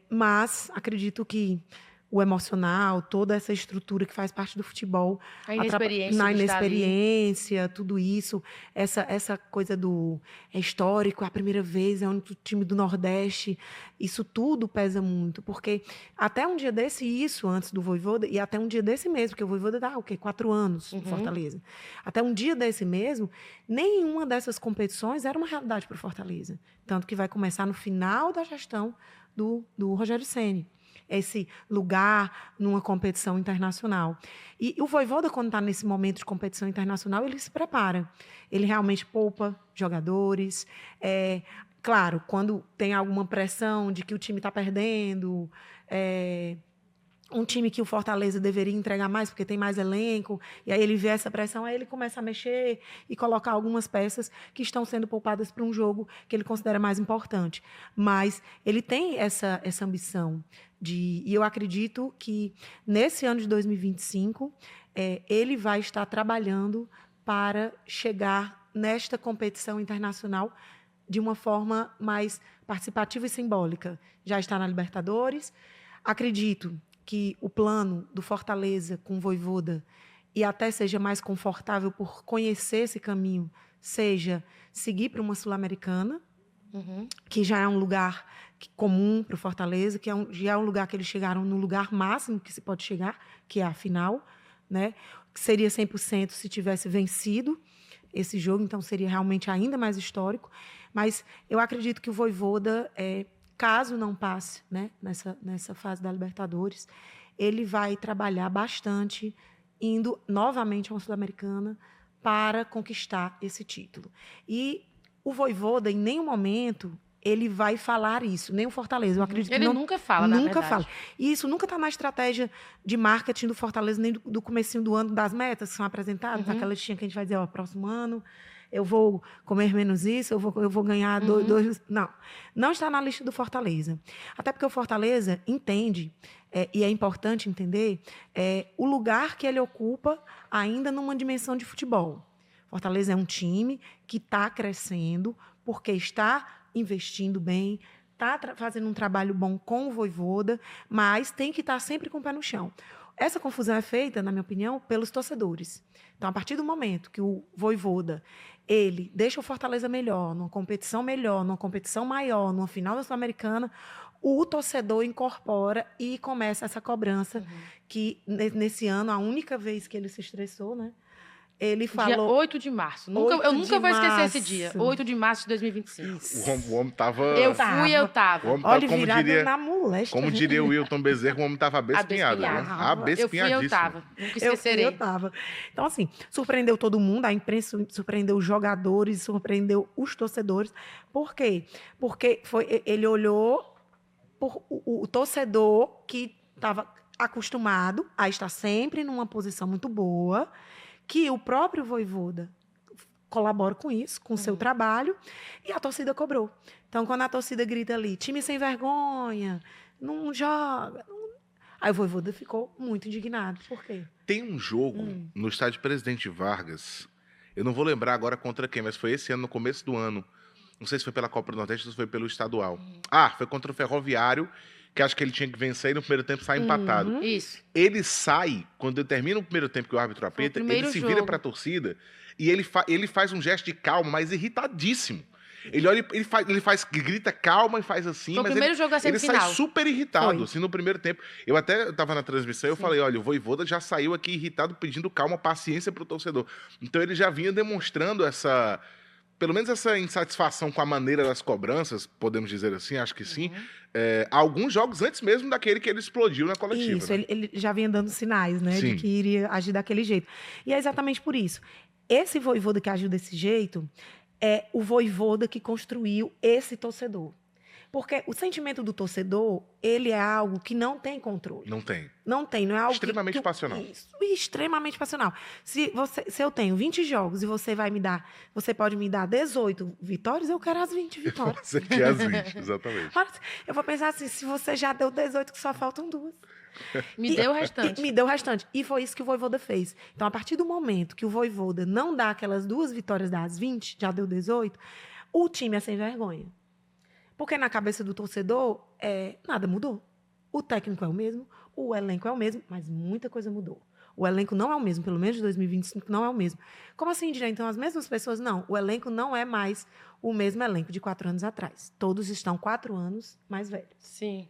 mas acredito que o emocional, toda essa estrutura que faz parte do futebol,
A inexperiência
na
de estar ali.
inexperiência, tudo isso, essa coisa do histórico, a primeira vez, é o único time do Nordeste, isso tudo pesa muito, porque até um dia desse, isso antes do Vojvoda, e até um dia desse mesmo, porque o Vojvoda dá 4 anos no Fortaleza. Até um dia desse mesmo, nenhuma dessas competições era uma realidade para o Fortaleza. Tanto que vai começar no final da gestão do Rogério Ceni. Esse lugar numa competição internacional. E o Vojvoda, quando está nesse momento de competição internacional, ele se prepara. Ele realmente poupa jogadores. Claro, quando tem alguma pressão de que o time está perdendo, um time que o Fortaleza deveria entregar mais porque tem mais elenco, e aí ele vê essa pressão, aí ele começa a mexer e colocar algumas peças que estão sendo poupadas para um jogo que ele considera mais importante. Mas ele tem essa ambição e eu acredito que nesse ano de 2025 ele vai estar trabalhando para chegar nesta competição internacional de uma forma mais participativa e simbólica. Já está na Libertadores. Acredito que o plano do Fortaleza com o Vojvoda, e até seja mais confortável por conhecer esse caminho, seja seguir para uma Sul-Americana, que já é um lugar comum para o Fortaleza, que já é um lugar que eles chegaram no lugar máximo que se pode chegar, que é a final, né? Que seria 100% se tivesse vencido esse jogo, então seria realmente ainda mais histórico. Mas eu acredito que o Vojvoda, caso não passe, né, nessa fase da Libertadores, ele vai trabalhar bastante, indo novamente a uma Sul-Americana para conquistar esse título. E o Vojvoda, em nenhum momento, ele vai falar isso, nem o Fortaleza. Eu acredito
Ele
que
nunca fala, na
nunca
verdade.
fala. E isso nunca está na estratégia de marketing do Fortaleza, nem do comecinho do ano, das metas que são apresentadas, aquela listinha que a gente vai dizer, próximo ano eu vou comer menos isso, eu vou ganhar dois... Não está na lista do Fortaleza. Até porque o Fortaleza entende, e é importante entender, o lugar que ele ocupa ainda numa dimensão de futebol. Fortaleza é um time que está crescendo porque está investindo bem, está fazendo um trabalho bom com o Vojvoda, mas tem que estar sempre com o pé no chão. Essa confusão é feita, na minha opinião, pelos torcedores. Então, a partir do momento que o Vojvoda ele deixa o Fortaleza melhor, numa competição maior, numa final da Sul-Americana, o torcedor incorpora e começa essa cobrança que, nesse ano, a única vez que ele se estressou, né? Ele falou...
Dia 8 de março. Eu nunca vou esquecer esse dia. 8 de março de 2025.
O homem tava...
Eu tava.
O homem
Olha,
como
virado
diria,
na moléstia.
como diria o Wilton Bezerra, o homem tava abespinhado. Né? Abespinhadíssimo.
Eu tava. Nunca esquecerei.
Eu tava. Então, assim, surpreendeu todo mundo, a imprensa surpreendeu os jogadores, surpreendeu os torcedores. Por quê? Porque ele olhou o torcedor que estava acostumado a estar sempre numa posição muito boa, que o próprio Vojvoda colabora com isso, com o seu trabalho, e a torcida cobrou. Então, quando a torcida grita ali, time sem vergonha, não joga... Aí o Vojvoda ficou muito indignado. Por quê?
Tem um jogo no estádio Presidente Vargas, eu não vou lembrar agora contra quem, mas foi esse ano, no começo do ano. Não sei se foi pela Copa do Nordeste ou se foi pelo estadual. Foi contra o Ferroviário, que acho que ele tinha que vencer e no primeiro tempo sai empatado.
Isso.
Ele sai, quando termina o primeiro tempo que o árbitro apita, ele se vira para a torcida e ele faz um gesto de calma, mas irritadíssimo. Ele olha, grita calma e faz assim,
Foi
mas
o primeiro jogo da
ele
semifinal.
sai super irritado, assim, no primeiro tempo. Eu até estava na transmissão e eu falei, olha, o Vojvoda já saiu aqui irritado, pedindo calma, paciência para o torcedor. Então ele já vinha demonstrando pelo menos essa insatisfação com a maneira das cobranças, podemos dizer assim, acho que sim, alguns jogos antes mesmo daquele que ele explodiu na coletiva.
Isso,
né?
ele já vinha dando sinais, né,
Sim.
de que iria agir daquele jeito. E é exatamente por isso. Esse Vojvoda que agiu desse jeito é o Vojvoda que construiu esse torcedor. Porque o sentimento do torcedor, ele é algo que não tem controle.
Não tem.
Não tem, não é algo
Extremamente passional.
Isso, extremamente passional. Se eu tenho 20 jogos e você pode me dar 18 vitórias, eu quero as 20 vitórias.
Você quer as 20, exatamente.
Eu vou pensar assim, se você já deu 18, que só faltam 2.
Me deu o restante.
Me deu o restante. E foi isso que o Vojvoda fez. Então, a partir do momento que o Vojvoda não dá aquelas 2 vitórias das 20, já deu 18, o time é sem vergonha. Porque na cabeça do torcedor, nada mudou. O técnico é o mesmo, o elenco é o mesmo, mas muita coisa mudou. O elenco não é o mesmo, pelo menos de 2025 não é o mesmo. Como assim, Direi? Então, as mesmas pessoas? Não, o elenco não é mais o mesmo elenco de 4 anos atrás. Todos estão 4 anos mais velhos.
Sim.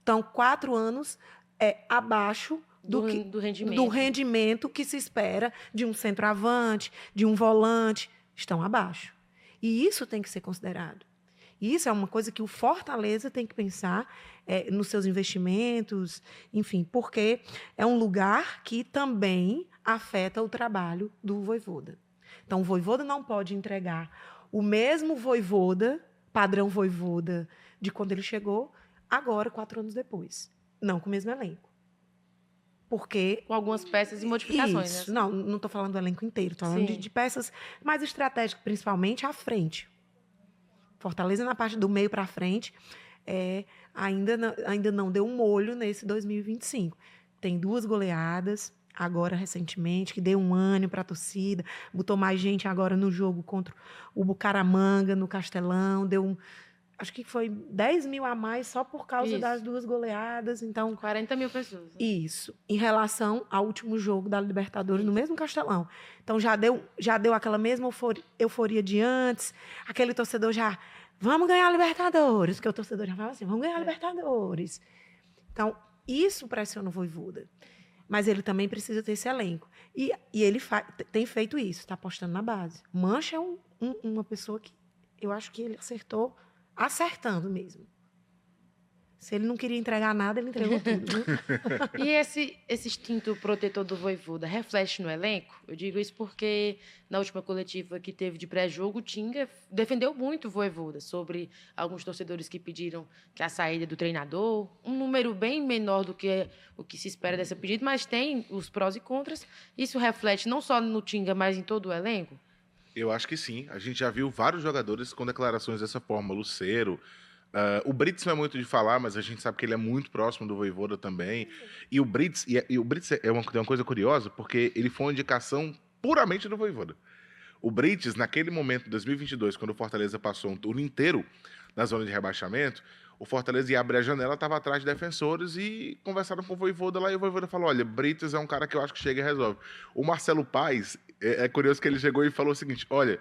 Então, 4 anos abaixo do rendimento que se espera de um centroavante, de um volante. Estão abaixo. E isso tem que ser considerado. E isso é uma coisa que o Fortaleza tem que pensar nos seus investimentos, enfim, porque é um lugar que também afeta o trabalho do Vojvoda. Então, o Vojvoda não pode entregar o mesmo Vojvoda, padrão Vojvoda, de quando ele chegou, agora, 4 anos depois. Não com o mesmo elenco. Porque...
Com algumas peças e modificações,
isso,
né?
Não estou falando do elenco inteiro, estou falando de peças mais estratégicas, principalmente à frente. Fortaleza, na parte do meio para frente, ainda não deu um molho nesse 2025. Tem 2 goleadas, agora recentemente, que deu um ânimo para a torcida, botou mais gente agora no jogo contra o Bucaramanga, no Castelão, acho que foi 10 mil a mais só por causa das 2 goleadas. Então,
40 mil pessoas. Né?
Isso, em relação ao último jogo da Libertadores, no mesmo Castelão. Então, já deu aquela mesma euforia de antes, aquele torcedor já, vamos ganhar a Libertadores, porque o torcedor já fala assim, vamos ganhar a Libertadores. Então, isso pressiona o Vojvoda. Mas ele também precisa ter esse elenco. E ele tem feito isso, está apostando na base. Mancha é uma pessoa que eu acho que ele acertando mesmo. Se ele não queria entregar nada, ele entregou tudo. Viu?
E esse instinto protetor do Vojvoda reflete no elenco? Eu digo isso porque na última coletiva que teve de pré-jogo, o Tinga defendeu muito o Vojvoda sobre alguns torcedores que pediram que a saída do treinador, um número bem menor do que o que se espera desse pedido, mas tem os prós e contras. Isso reflete não só no Tinga, mas em todo o elenco?
Eu acho que sim. A gente já viu vários jogadores com declarações dessa forma. Lucero. O Brits não é muito de falar, mas a gente sabe que ele é muito próximo do Vojvoda também. E o Brits tem uma coisa curiosa, porque ele foi uma indicação puramente do Vojvoda. O Brits, naquele momento, 2022, quando o Fortaleza passou um turno inteiro na zona de rebaixamento, o Fortaleza ia abrir a janela, estava atrás de defensores e conversaram com o Vojvoda lá, e o Vojvoda falou, olha, Brits é um cara que eu acho que chega e resolve. O Marcelo Paes, é curioso que ele chegou e falou o seguinte, olha,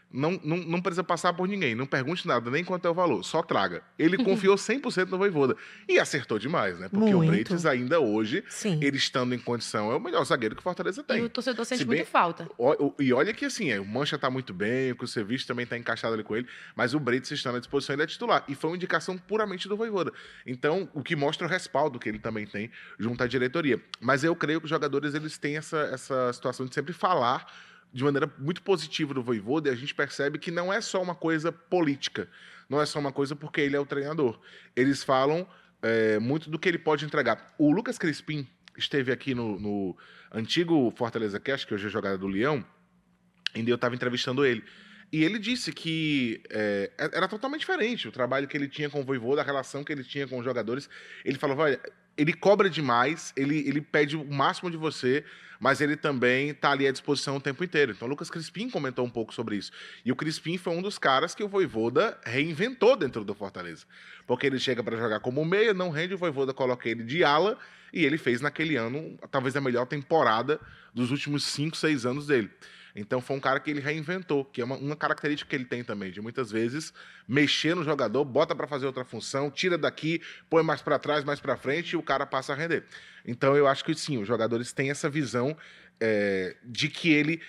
não precisa passar por ninguém, não pergunte nada, nem quanto é o valor, só traga. Ele confiou 100% no Vojvoda. E acertou demais, né? Porque
muito.
o Brits ainda hoje,
Sim.
ele estando em condição, é o melhor zagueiro que o Fortaleza tem.
E o torcedor sente muita falta.
E olha que assim, o Mancha tá muito bem, o Kusevich também tá encaixado ali com ele, mas o Brits estando à disposição, ele é titular. E foi uma indicação puramente do Vojvoda. Então, o que mostra o respaldo que ele também tem junto à diretoria. Mas eu creio que os jogadores, eles têm essa situação de sempre falar de maneira muito positiva do Vojvoda, e a gente percebe que não é só uma coisa política, não é só uma coisa porque ele é o treinador. Eles falam muito do que ele pode entregar. O Lucas Crispim esteve aqui no antigo Fortaleza Cast, que hoje é jogada do Leão, ainda eu estava entrevistando ele. E ele disse que era totalmente diferente o trabalho que ele tinha com o Vojvoda, a relação que ele tinha com os jogadores. Ele falou, olha, ele cobra demais, ele pede o máximo de você, mas ele também está ali à disposição o tempo inteiro. Então, o Lucas Crispim comentou um pouco sobre isso. E o Crispim foi um dos caras que o Vojvoda reinventou dentro do Fortaleza. Porque ele chega para jogar como meia, não rende, o Vojvoda coloca ele de ala, e ele fez naquele ano, talvez a melhor temporada dos últimos 5, 6 anos dele. Então, foi um cara que ele reinventou, que é uma característica que ele tem também, de muitas vezes mexer no jogador, bota para fazer outra função, tira daqui, põe mais para trás, mais para frente, e o cara passa a render. Então, eu acho que sim, os jogadores têm essa visão de que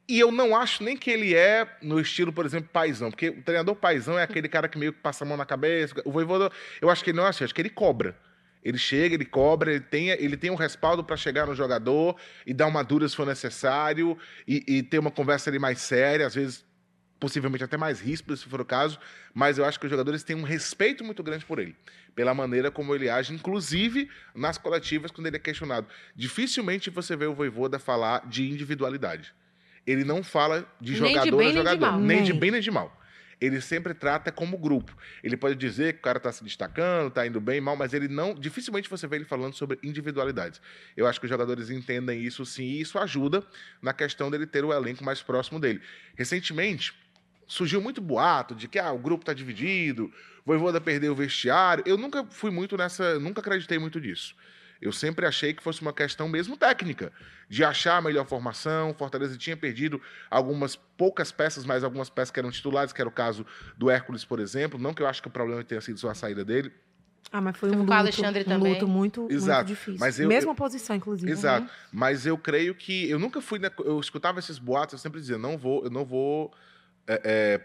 E eu não acho nem que ele é no estilo, por exemplo, paizão. Porque o treinador paizão é aquele cara que meio que passa a mão na cabeça. O Vojvoda, eu acho que ele não é assim. Acho que ele cobra. Ele chega, ele cobra, ele tem um respaldo para chegar no jogador e dar uma dura se for necessário e ter uma conversa ali mais séria, às vezes possivelmente até mais ríspida, se for o caso. Mas eu acho que os jogadores têm um respeito muito grande por ele, pela maneira como ele age, inclusive nas coletivas, quando ele é questionado. Dificilmente você vê o Vojvoda falar de individualidade. Ele não fala de jogador a jogador, nem de bem nem de mal. Ele sempre trata como grupo. Ele pode dizer que o cara está se destacando, está indo bem, mal, mas ele não. Dificilmente você vê ele falando sobre individualidades. Eu acho que os jogadores entendem isso sim, e isso ajuda na questão dele ter o elenco mais próximo dele. Recentemente, surgiu muito boato de que o grupo está dividido, o Vojvoda perdeu o vestiário. Eu nunca fui muito nessa. Nunca acreditei muito disso. Eu sempre achei que fosse uma questão mesmo técnica, de achar a melhor formação. Fortaleza tinha perdido algumas poucas peças, mas algumas peças que eram titulares, que era o caso do Hércules, por exemplo. Não que eu acho que o problema tenha sido só a saída dele.
Mas foi um luto muito difícil.
Mas
mesma posição, inclusive.
Exato. Mas eu creio que... Eu nunca fui... Eu escutava esses boatos, eu sempre dizia, eu não vou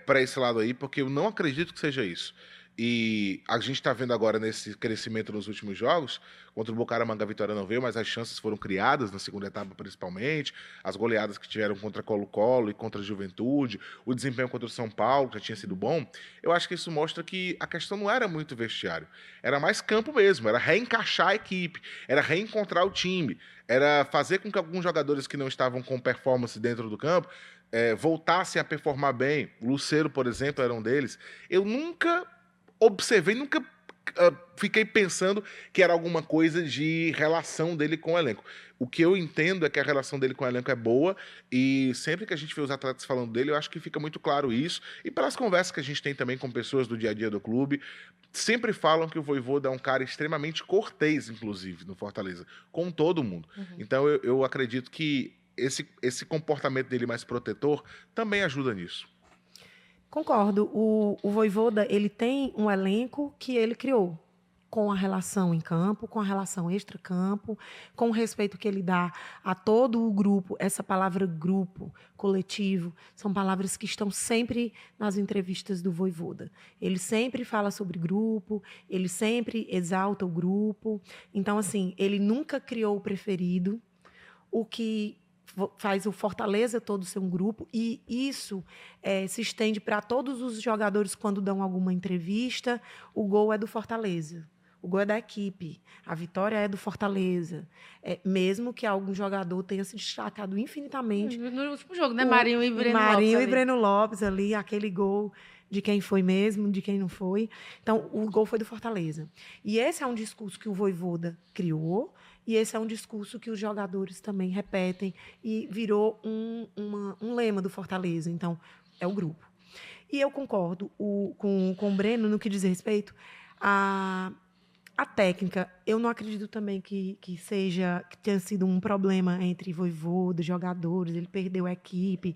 para esse lado aí, porque eu não acredito que seja isso. E a gente está vendo agora nesse crescimento nos últimos jogos, contra o Bucaramanga a vitória não veio, mas as chances foram criadas na segunda etapa principalmente, as goleadas que tiveram contra Colo-Colo e contra a Juventude, o desempenho contra o São Paulo, que já tinha sido bom. Eu acho que isso mostra que a questão não era muito vestiário, era mais campo mesmo, era reencaixar a equipe, era reencontrar o time, era fazer com que alguns jogadores que não estavam com performance dentro do campo voltassem a performar bem. O Lucero, por exemplo, era um deles. Eu nunca observei, nunca fiquei pensando que era alguma coisa de relação dele com o elenco. O que eu entendo é que a relação dele com o elenco é boa e sempre que a gente vê os atletas falando dele, eu acho que fica muito claro isso. E pelas conversas que a gente tem também com pessoas do dia a dia do clube, sempre falam que o Vojvoda é um cara extremamente cortês, inclusive, no Fortaleza, com todo mundo. Então eu acredito que esse comportamento dele mais protetor também ajuda nisso.
Concordo. O Vojvoda, ele tem um elenco que ele criou, com a relação em campo, com a relação extra-campo, com o respeito que ele dá a todo o grupo. Essa palavra grupo, coletivo, são palavras que estão sempre nas entrevistas do Vojvoda. Ele sempre fala sobre grupo, ele sempre exalta o grupo. Então, assim, ele nunca criou o preferido, o que faz o Fortaleza todo ser um grupo, e isso se estende para todos os jogadores quando dão alguma entrevista. O gol é do Fortaleza, o gol é da equipe, a vitória é do Fortaleza, mesmo que algum jogador tenha se destacado infinitamente.
No último jogo, né? Marinho e Breno Lopes.
Marinho e Breno Lopes ali, aquele gol de quem foi mesmo, de quem não foi. Então, o gol foi do Fortaleza. E esse é um discurso que o Vojvoda criou, e esse é um discurso que os jogadores também repetem, e virou um lema do Fortaleza. Então, é o grupo. E eu concordo com o Breno no que diz respeito à técnica. Eu não acredito também que tenha sido um problema entre Vojvoda, jogadores, ele perdeu a equipe.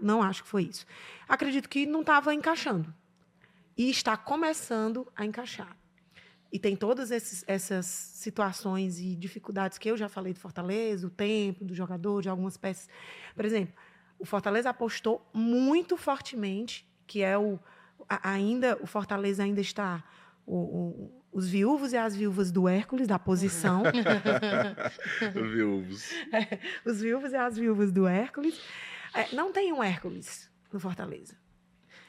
Não acho que foi isso. Acredito que não estava encaixando. E está começando a encaixar. E tem todas essas situações e dificuldades que eu já falei do Fortaleza, o tempo do jogador, de algumas peças. Por exemplo, o Fortaleza apostou muito fortemente, que é o Fortaleza ainda está... os viúvos e as viúvas do Hércules, da posição.
Viúvos.
Os viúvos e as viúvas do Hércules. Não tem um Hércules no Fortaleza.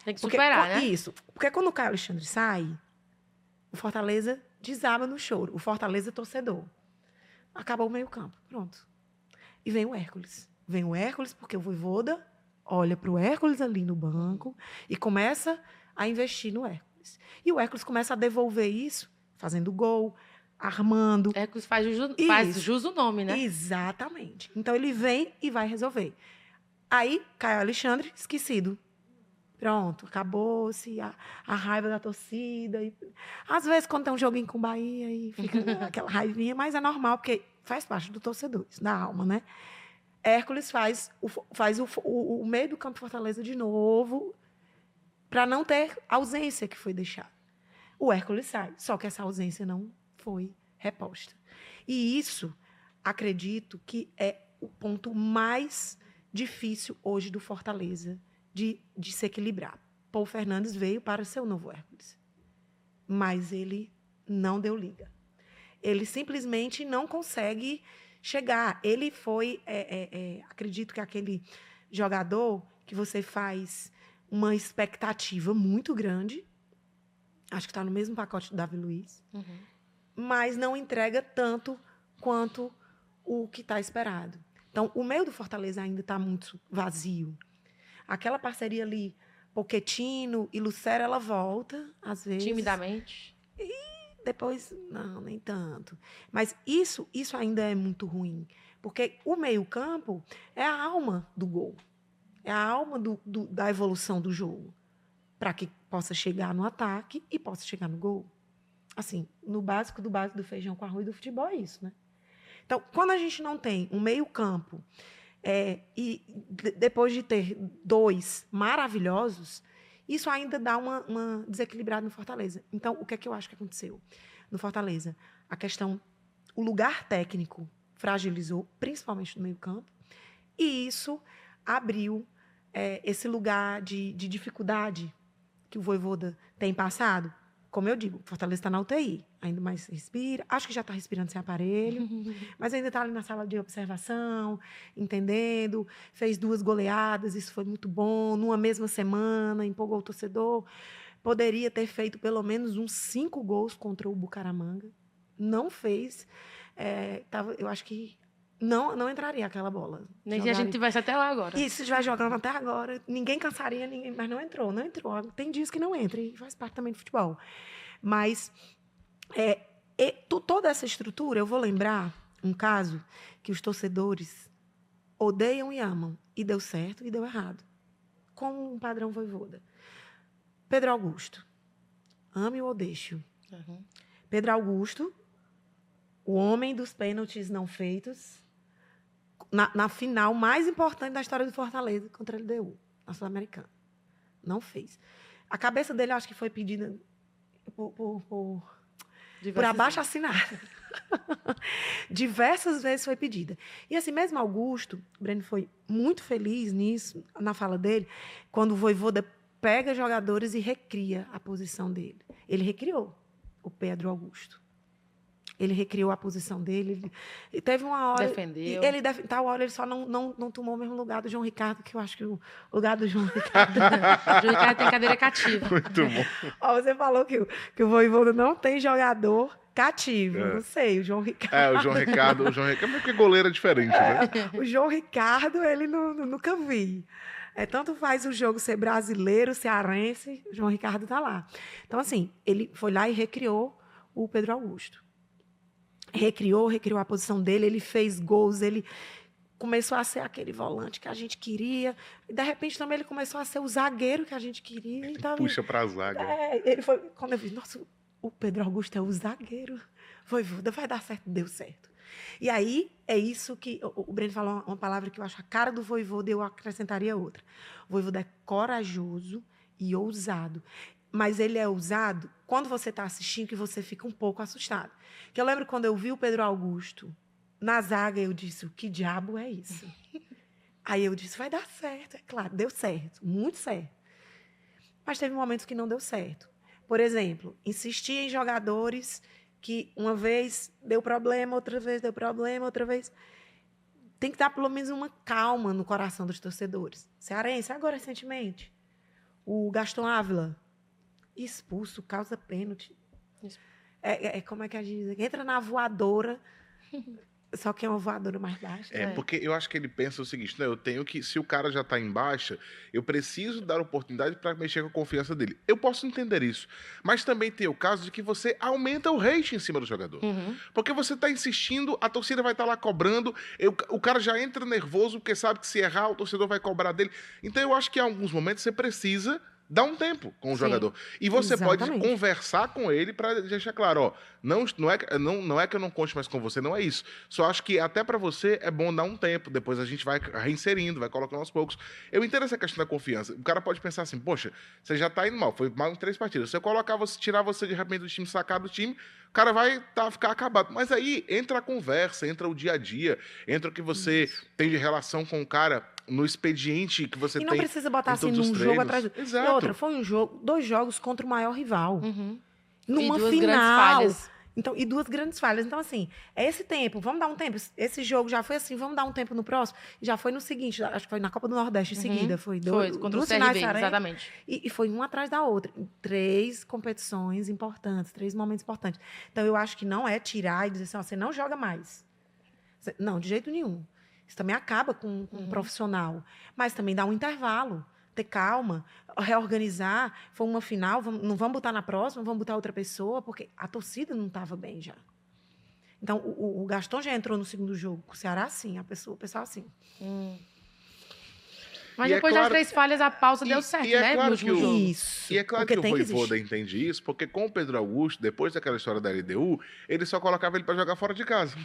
Tem que superar, né?
Isso. Porque quando o Caio Alexandre sai, o Fortaleza desaba no choro. O Fortaleza torcedor. Acabou o meio-campo. Pronto. E vem o Hércules. Vem o Hércules porque o Vojvoda olha para o Hércules ali no banco e começa a investir no Hércules. E o Hércules começa a devolver isso, fazendo gol, armando.
Hércules faz jus o nome, né?
Exatamente. Então, ele vem e vai resolver. Aí, Caio Alexandre, esquecido. Pronto, acabou-se a raiva da torcida. Às vezes, quando tem um joguinho com o Bahia, aí fica aquela raivinha, mas é normal, porque faz parte do torcedor, isso, da alma, né? Hércules faz o meio do campo Fortaleza de novo, para não ter ausência que foi deixada. O Hércules sai, só que essa ausência não foi reposta. E isso, acredito que é o ponto mais difícil hoje do Fortaleza de se equilibrar. Paul Fernandes veio para ser o novo Hércules, mas ele não deu liga. Ele simplesmente não consegue chegar. Ele foi, acredito que aquele jogador que você faz uma expectativa muito grande, acho que está no mesmo pacote do Davi Luiz, mas não entrega tanto quanto o que está esperado. Então, o meio do Fortaleza ainda está muito vazio. Aquela parceria ali, Pochettino e Lucero, ela volta, às vezes.
Timidamente.
Depois, não, nem tanto. Mas isso ainda é muito ruim. Porque o meio-campo é a alma do gol. É a alma da evolução do jogo. Para que possa chegar no ataque e possa chegar no gol. Assim, no básico do feijão com arroz do futebol é isso, né? Então, quando a gente não tem um meio-campo e depois de ter 2 maravilhosos, isso ainda dá uma desequilibrada no Fortaleza. Então, o que é que eu acho que aconteceu no Fortaleza? O lugar técnico fragilizou, principalmente no meio-campo, e isso abriu esse lugar de dificuldade que o Vojvoda tem passado. Como eu digo, o Fortaleza está na UTI, ainda mais respira. Acho que já está respirando sem aparelho, mas ainda está ali na sala de observação, entendendo. Fez 2 goleadas, isso foi muito bom. Numa mesma semana, empolgou o torcedor. Poderia ter feito pelo menos uns 5 gols contra o Bucaramanga. Não fez. Eu acho que não entraria aquela bola.
Nem se a gente tivesse até lá agora.
E se estiver jogando até agora, ninguém cansaria, mas não entrou. Tem dias que não entra, e faz parte também do futebol. Mas toda essa estrutura, eu vou lembrar um caso que os torcedores odeiam e amam, e deu certo e deu errado, com um padrão Vojvoda. Pedro Augusto. Ame ou deixe-o. Pedro Augusto, o homem dos pênaltis não feitos, na final mais importante da história do Fortaleza, contra a LDU, na Sul-Americana. Não fez. A cabeça dele, eu acho que foi pedida por abaixo-assinado. Diversas vezes foi pedida. E assim, mesmo Augusto, o Breno foi muito feliz nisso, na fala dele, quando o Vojvoda pega jogadores e recria a posição dele. Ele recriou o Pedro Augusto. Ele recriou a posição dele. E teve uma hora...
Defendeu.
Tal hora ele só não tomou o mesmo lugar do João Ricardo, que eu acho que o lugar do João Ricardo...
João Ricardo tem cadeira cativa.
Muito bom.
Você falou que o Vojvoda não tem jogador cativo. Não sei, o João Ricardo...
O João Ricardo, porque goleiro é diferente, né?
O João Ricardo, ele nunca vi. Tanto faz o jogo ser brasileiro, cearense, o João Ricardo está lá. Então, assim, ele foi lá e recriou o Pedro Augusto. Recriou a posição dele, ele fez gols, ele começou a ser aquele volante que a gente queria, e de repente também ele começou a ser o zagueiro que a gente queria. Então,
puxa para a zaga.
Ele foi, quando eu vi, nossa, o Pedro Augusto é o zagueiro, Vojvoda, vai dar certo, deu certo. E aí, é isso que o Breno falou, uma palavra que eu acho a cara do Vojvoda, eu acrescentaria outra. O Vojvoda é corajoso e ousado. Mas ele é ousado quando você está assistindo, que você fica um pouco assustado. Que eu lembro quando eu vi o Pedro Augusto na zaga, eu disse, o que diabo é isso? Aí eu disse, vai dar certo. É claro, deu certo, muito certo. Mas teve momentos que não deu certo. Por exemplo, insistir em jogadores que uma vez deu problema, outra vez deu problema, outra vez... Tem que dar pelo menos uma calma no coração dos torcedores. Cearense, agora recentemente, o Gaston Ávila, expulso, causa pênalti. Como é que a gente diz? Entra na voadora, só que é uma voadora mais baixa.
Porque eu acho que ele pensa o seguinte, né? Eu tenho que, se o cara já está em baixa, eu preciso dar oportunidade para mexer com a confiança dele. Eu posso entender isso. Mas também tem o caso de que você aumenta o hate em cima do jogador. Porque você está insistindo, a torcida vai estar lá cobrando, o cara já entra nervoso porque sabe que se errar, o torcedor vai cobrar dele. Então eu acho que em alguns momentos você precisa dá um tempo com o jogador. E você
exatamente.
Pode conversar com ele para deixar claro, ó, não é que eu não conte mais com você, não é isso. Só acho que até para você é bom dar um tempo, depois a gente vai reinserindo, vai colocando aos poucos. Eu entendo essa questão da confiança. O cara pode pensar assim, poxa, você já tá indo mal, foi mal em 3 partidas. Se eu tirar você de repente do time, sacar do time, o cara vai ficar acabado. Mas aí entra a conversa, entra o dia a dia, entra o que você tem de relação com o cara no expediente que você
E
tem.
não precisa botar
em
assim
todos os
num jogo
treinos.
atrás do...
Exato.
E outra, foi 2 jogos contra o maior rival.
Uhum.
Numa
E duas
final.
grandes falhas.
Então, e 2 grandes falhas. Então, assim, é esse tempo, vamos dar um tempo. Esse jogo já foi assim, vamos dar um tempo no próximo. Já foi no seguinte, acho que foi na Copa do Nordeste em seguida. Foi
contra o
duas finais
CRB,
cearense,
exatamente.
E foi uma atrás da outra. Em 3 competições importantes, 3 momentos importantes. Então, eu acho que não é tirar e dizer assim, ó, você não joga mais. Não, de jeito nenhum. Isso também acaba com um profissional. Mas também dá um intervalo. Ter calma, reorganizar. Foi uma final, não vamos botar na próxima, vamos botar outra pessoa, porque a torcida não estava bem já. Então, o Gaston já entrou no segundo jogo. Com o Ceará, sim. O pessoal, sim.
Mas
E
depois
claro,
das 3 falhas, a pausa deu certo,
é
né?
claro
No último
que
jogo.
Isso.
E é claro
Porque
que o
tem
Vojvoda
existir.
entende isso, porque com o Pedro Augusto, depois daquela história da LDU, ele só colocava ele para jogar fora de casa.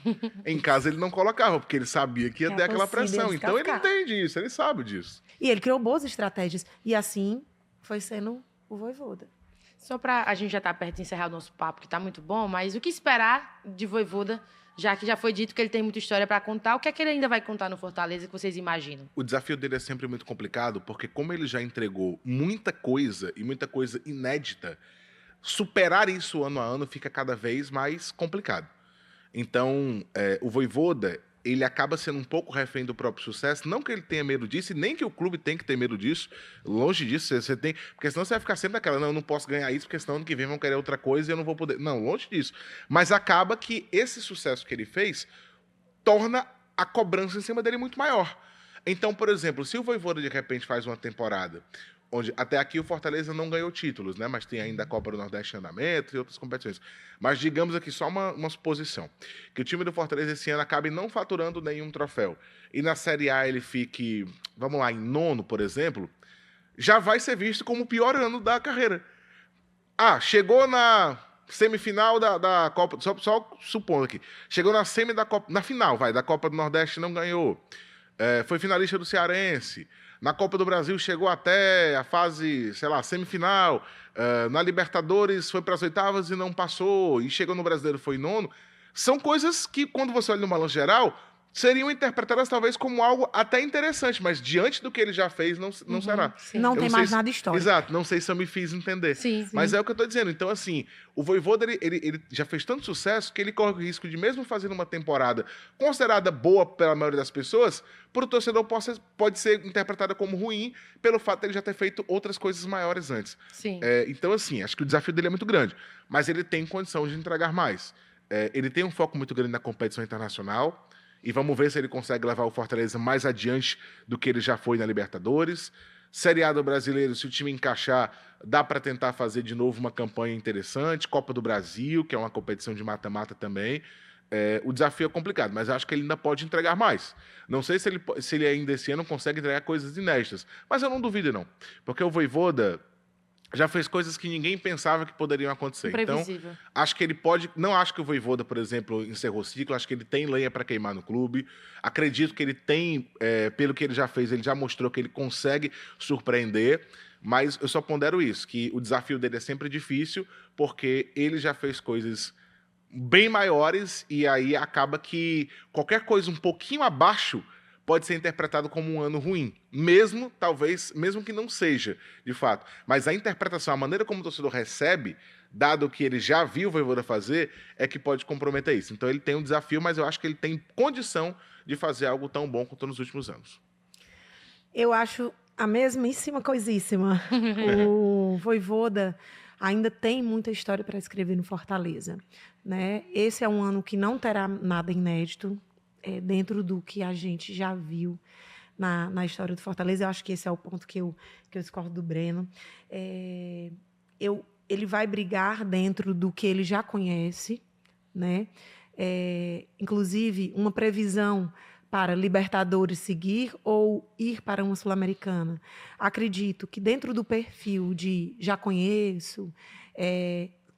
Em casa ele não colocava, porque ele sabia que ia
Que
ter
a
aquela
torcida ia
pressão. Então ele
descascar.
entende isso, ele sabe disso.
E ele criou boas estratégias. E assim foi sendo o Vojvoda.
Só pra a gente já tá perto de encerrar o nosso papo, que tá muito bom, mas o que esperar de Vojvoda, já que já foi dito que ele tem muita história para contar, o que é que ele ainda vai contar no Fortaleza que vocês imaginam?
O desafio dele é sempre muito complicado, porque como ele já entregou muita coisa e muita coisa inédita, superar isso ano a ano fica cada vez mais complicado. Então, o Vojvoda, ele acaba sendo um pouco refém do próprio sucesso, não que ele tenha medo disso, e nem que o clube tem que ter medo disso, longe disso, você tem, porque senão você vai ficar sempre naquela, não, eu não posso ganhar isso, porque senão ano que vem vão querer outra coisa e eu não vou poder, não, longe disso. Mas acaba que esse sucesso que ele fez torna a cobrança em cima dele muito maior. Então, por exemplo, se o Vojvoda de repente faz uma temporada onde até aqui o Fortaleza não ganhou títulos, né? Mas tem ainda a Copa do Nordeste em andamento e outras competições. Mas digamos aqui só uma suposição, que o time do Fortaleza esse ano acabe não faturando nenhum troféu. E na Série A ele fique, vamos lá, em 9º, por exemplo, já vai ser visto como o pior ano da carreira. Ah, chegou na semifinal da Copa, só supondo aqui, chegou na semi da Copa, na final, da Copa do Nordeste não ganhou. Foi finalista do Cearense. Na Copa do Brasil chegou até a fase, sei lá, semifinal. Na Libertadores foi para as oitavas e não passou. E chegou no Brasileiro foi 9º. São coisas que, quando você olha no balanço geral, seriam interpretadas talvez como algo até interessante, mas diante do que ele já fez, não será.
Sim.
Não
Eu
tem
sei
mais
se-
nada histórico.
Exato, não sei se eu me fiz entender.
Sim.
Mas é o que eu estou dizendo. Então, assim, o Vojvoda, ele já fez tanto sucesso que ele corre o risco de, mesmo fazendo uma temporada considerada boa pela maioria das pessoas, para o torcedor pode ser interpretada como ruim pelo fato de ele já ter feito outras coisas maiores antes.
Sim.
Então, assim, acho que o desafio dele é muito grande, mas ele tem condição de entregar mais. Ele tem um foco muito grande na competição internacional, e vamos ver se ele consegue levar o Fortaleza mais adiante do que ele já foi na Libertadores. Série A do Brasileiro, se o time encaixar, dá para tentar fazer de novo uma campanha interessante. Copa do Brasil, que é uma competição de mata-mata também. O desafio é complicado, mas acho que ele ainda pode entregar mais. Não sei se ele ainda esse ano consegue entregar coisas inéditas, mas eu não duvido não, porque o Vojvoda já fez coisas que ninguém pensava que poderiam acontecer. Então,
Imprevisível.
acho que ele pode... Não acho que o Vojvoda, por exemplo, encerrou o ciclo. Acho que ele tem lenha para queimar no clube. Acredito que ele tem, pelo que ele já fez, ele já mostrou que ele consegue surpreender. Mas eu só pondero isso, que o desafio dele é sempre difícil, porque ele já fez coisas bem maiores e aí acaba que qualquer coisa um pouquinho abaixo pode ser interpretado como um ano ruim, mesmo que não seja, de fato. Mas a interpretação, a maneira como o torcedor recebe, dado que ele já viu o Vojvoda fazer, é que pode comprometer isso. Então ele tem um desafio, mas eu acho que ele tem condição de fazer algo tão bom quanto nos últimos anos.
Eu acho a mesmíssima coisíssima. O Vojvoda ainda tem muita história para escrever no Fortaleza, né? Esse é um ano que não terá nada inédito dentro do que a gente já viu na história do Fortaleza. Eu acho que esse é o ponto que eu discordo do Breno. Ele vai brigar dentro do que ele já conhece, né? Inclusive, uma previsão para Libertadores seguir ou ir para uma Sul-Americana. Acredito que dentro do perfil de já conheço,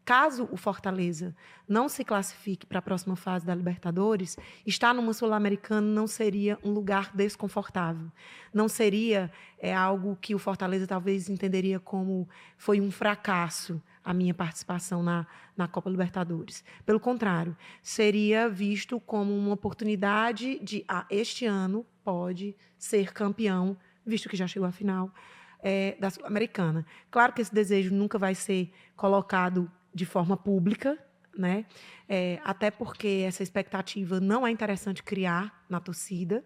caso o Fortaleza não se classifique para a próxima fase da Libertadores, estar numa Sul-Americana não seria um lugar desconfortável. Não seria algo que o Fortaleza talvez entenderia como foi um fracasso. a minha participação na Copa Libertadores. Pelo contrário, seria visto como uma oportunidade de, este ano pode ser campeão, visto que já chegou à final da Sul-Americana. Claro que esse desejo nunca vai ser colocado de forma pública, né? Até porque essa expectativa não é interessante criar na torcida,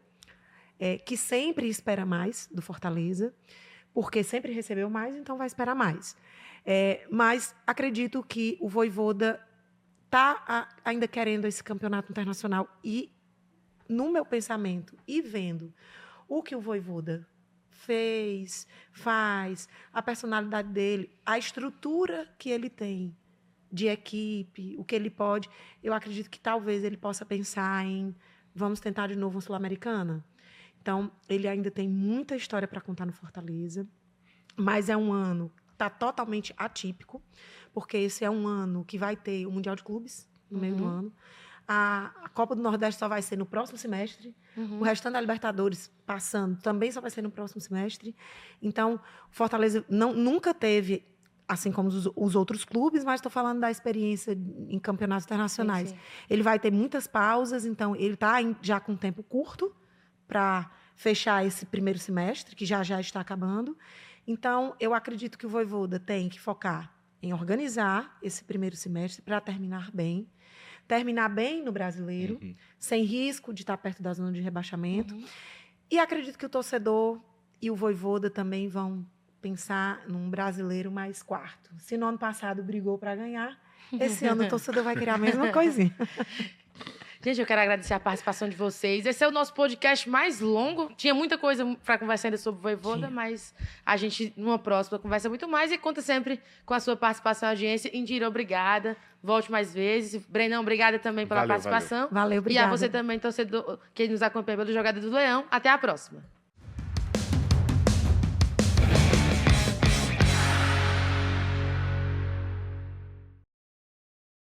que sempre espera mais do Fortaleza, porque sempre recebeu mais, então vai esperar mais. Mas acredito que o Vojvoda está ainda querendo esse campeonato internacional e, no meu pensamento, e vendo o que o Vojvoda faz, a personalidade dele, a estrutura que ele tem de equipe, o que ele pode, eu acredito que talvez ele possa pensar em vamos tentar de novo uma Sul-Americana. Então, ele ainda tem muita história para contar no Fortaleza, mas é um ano que está totalmente atípico, porque esse é um ano que vai ter o Mundial de Clubes no meio do ano. A Copa do Nordeste só vai ser no próximo semestre. O restante da Libertadores, passando, também só vai ser no próximo semestre. Então, o Fortaleza nunca teve, assim como os outros clubes, mas estou falando da experiência em campeonatos internacionais. Sim. Ele vai ter muitas pausas, então ele está já com tempo curto para fechar esse primeiro semestre, que já está acabando. Então, eu acredito que o Vojvoda tem que focar em organizar esse primeiro semestre para terminar bem no Brasileiro, sem risco de estar perto da zona de rebaixamento. E acredito que o torcedor e o Vojvoda também vão pensar num Brasileiro mais quarto. Se no ano passado brigou para ganhar, esse ano o torcedor vai querer a mesma coisinha.
Gente, eu quero agradecer a participação de vocês. Esse é o nosso podcast mais longo. Tinha muita coisa para conversar ainda sobre o Vojvoda, mas a gente, numa próxima, conversa muito mais e conta sempre com a sua participação e audiência. Indira, obrigada. Volte mais vezes. Brenão, obrigada também pela participação.
Valeu, obrigada.
E a você também, torcedor, que nos acompanha pelo Jogada do Leão. Até a próxima.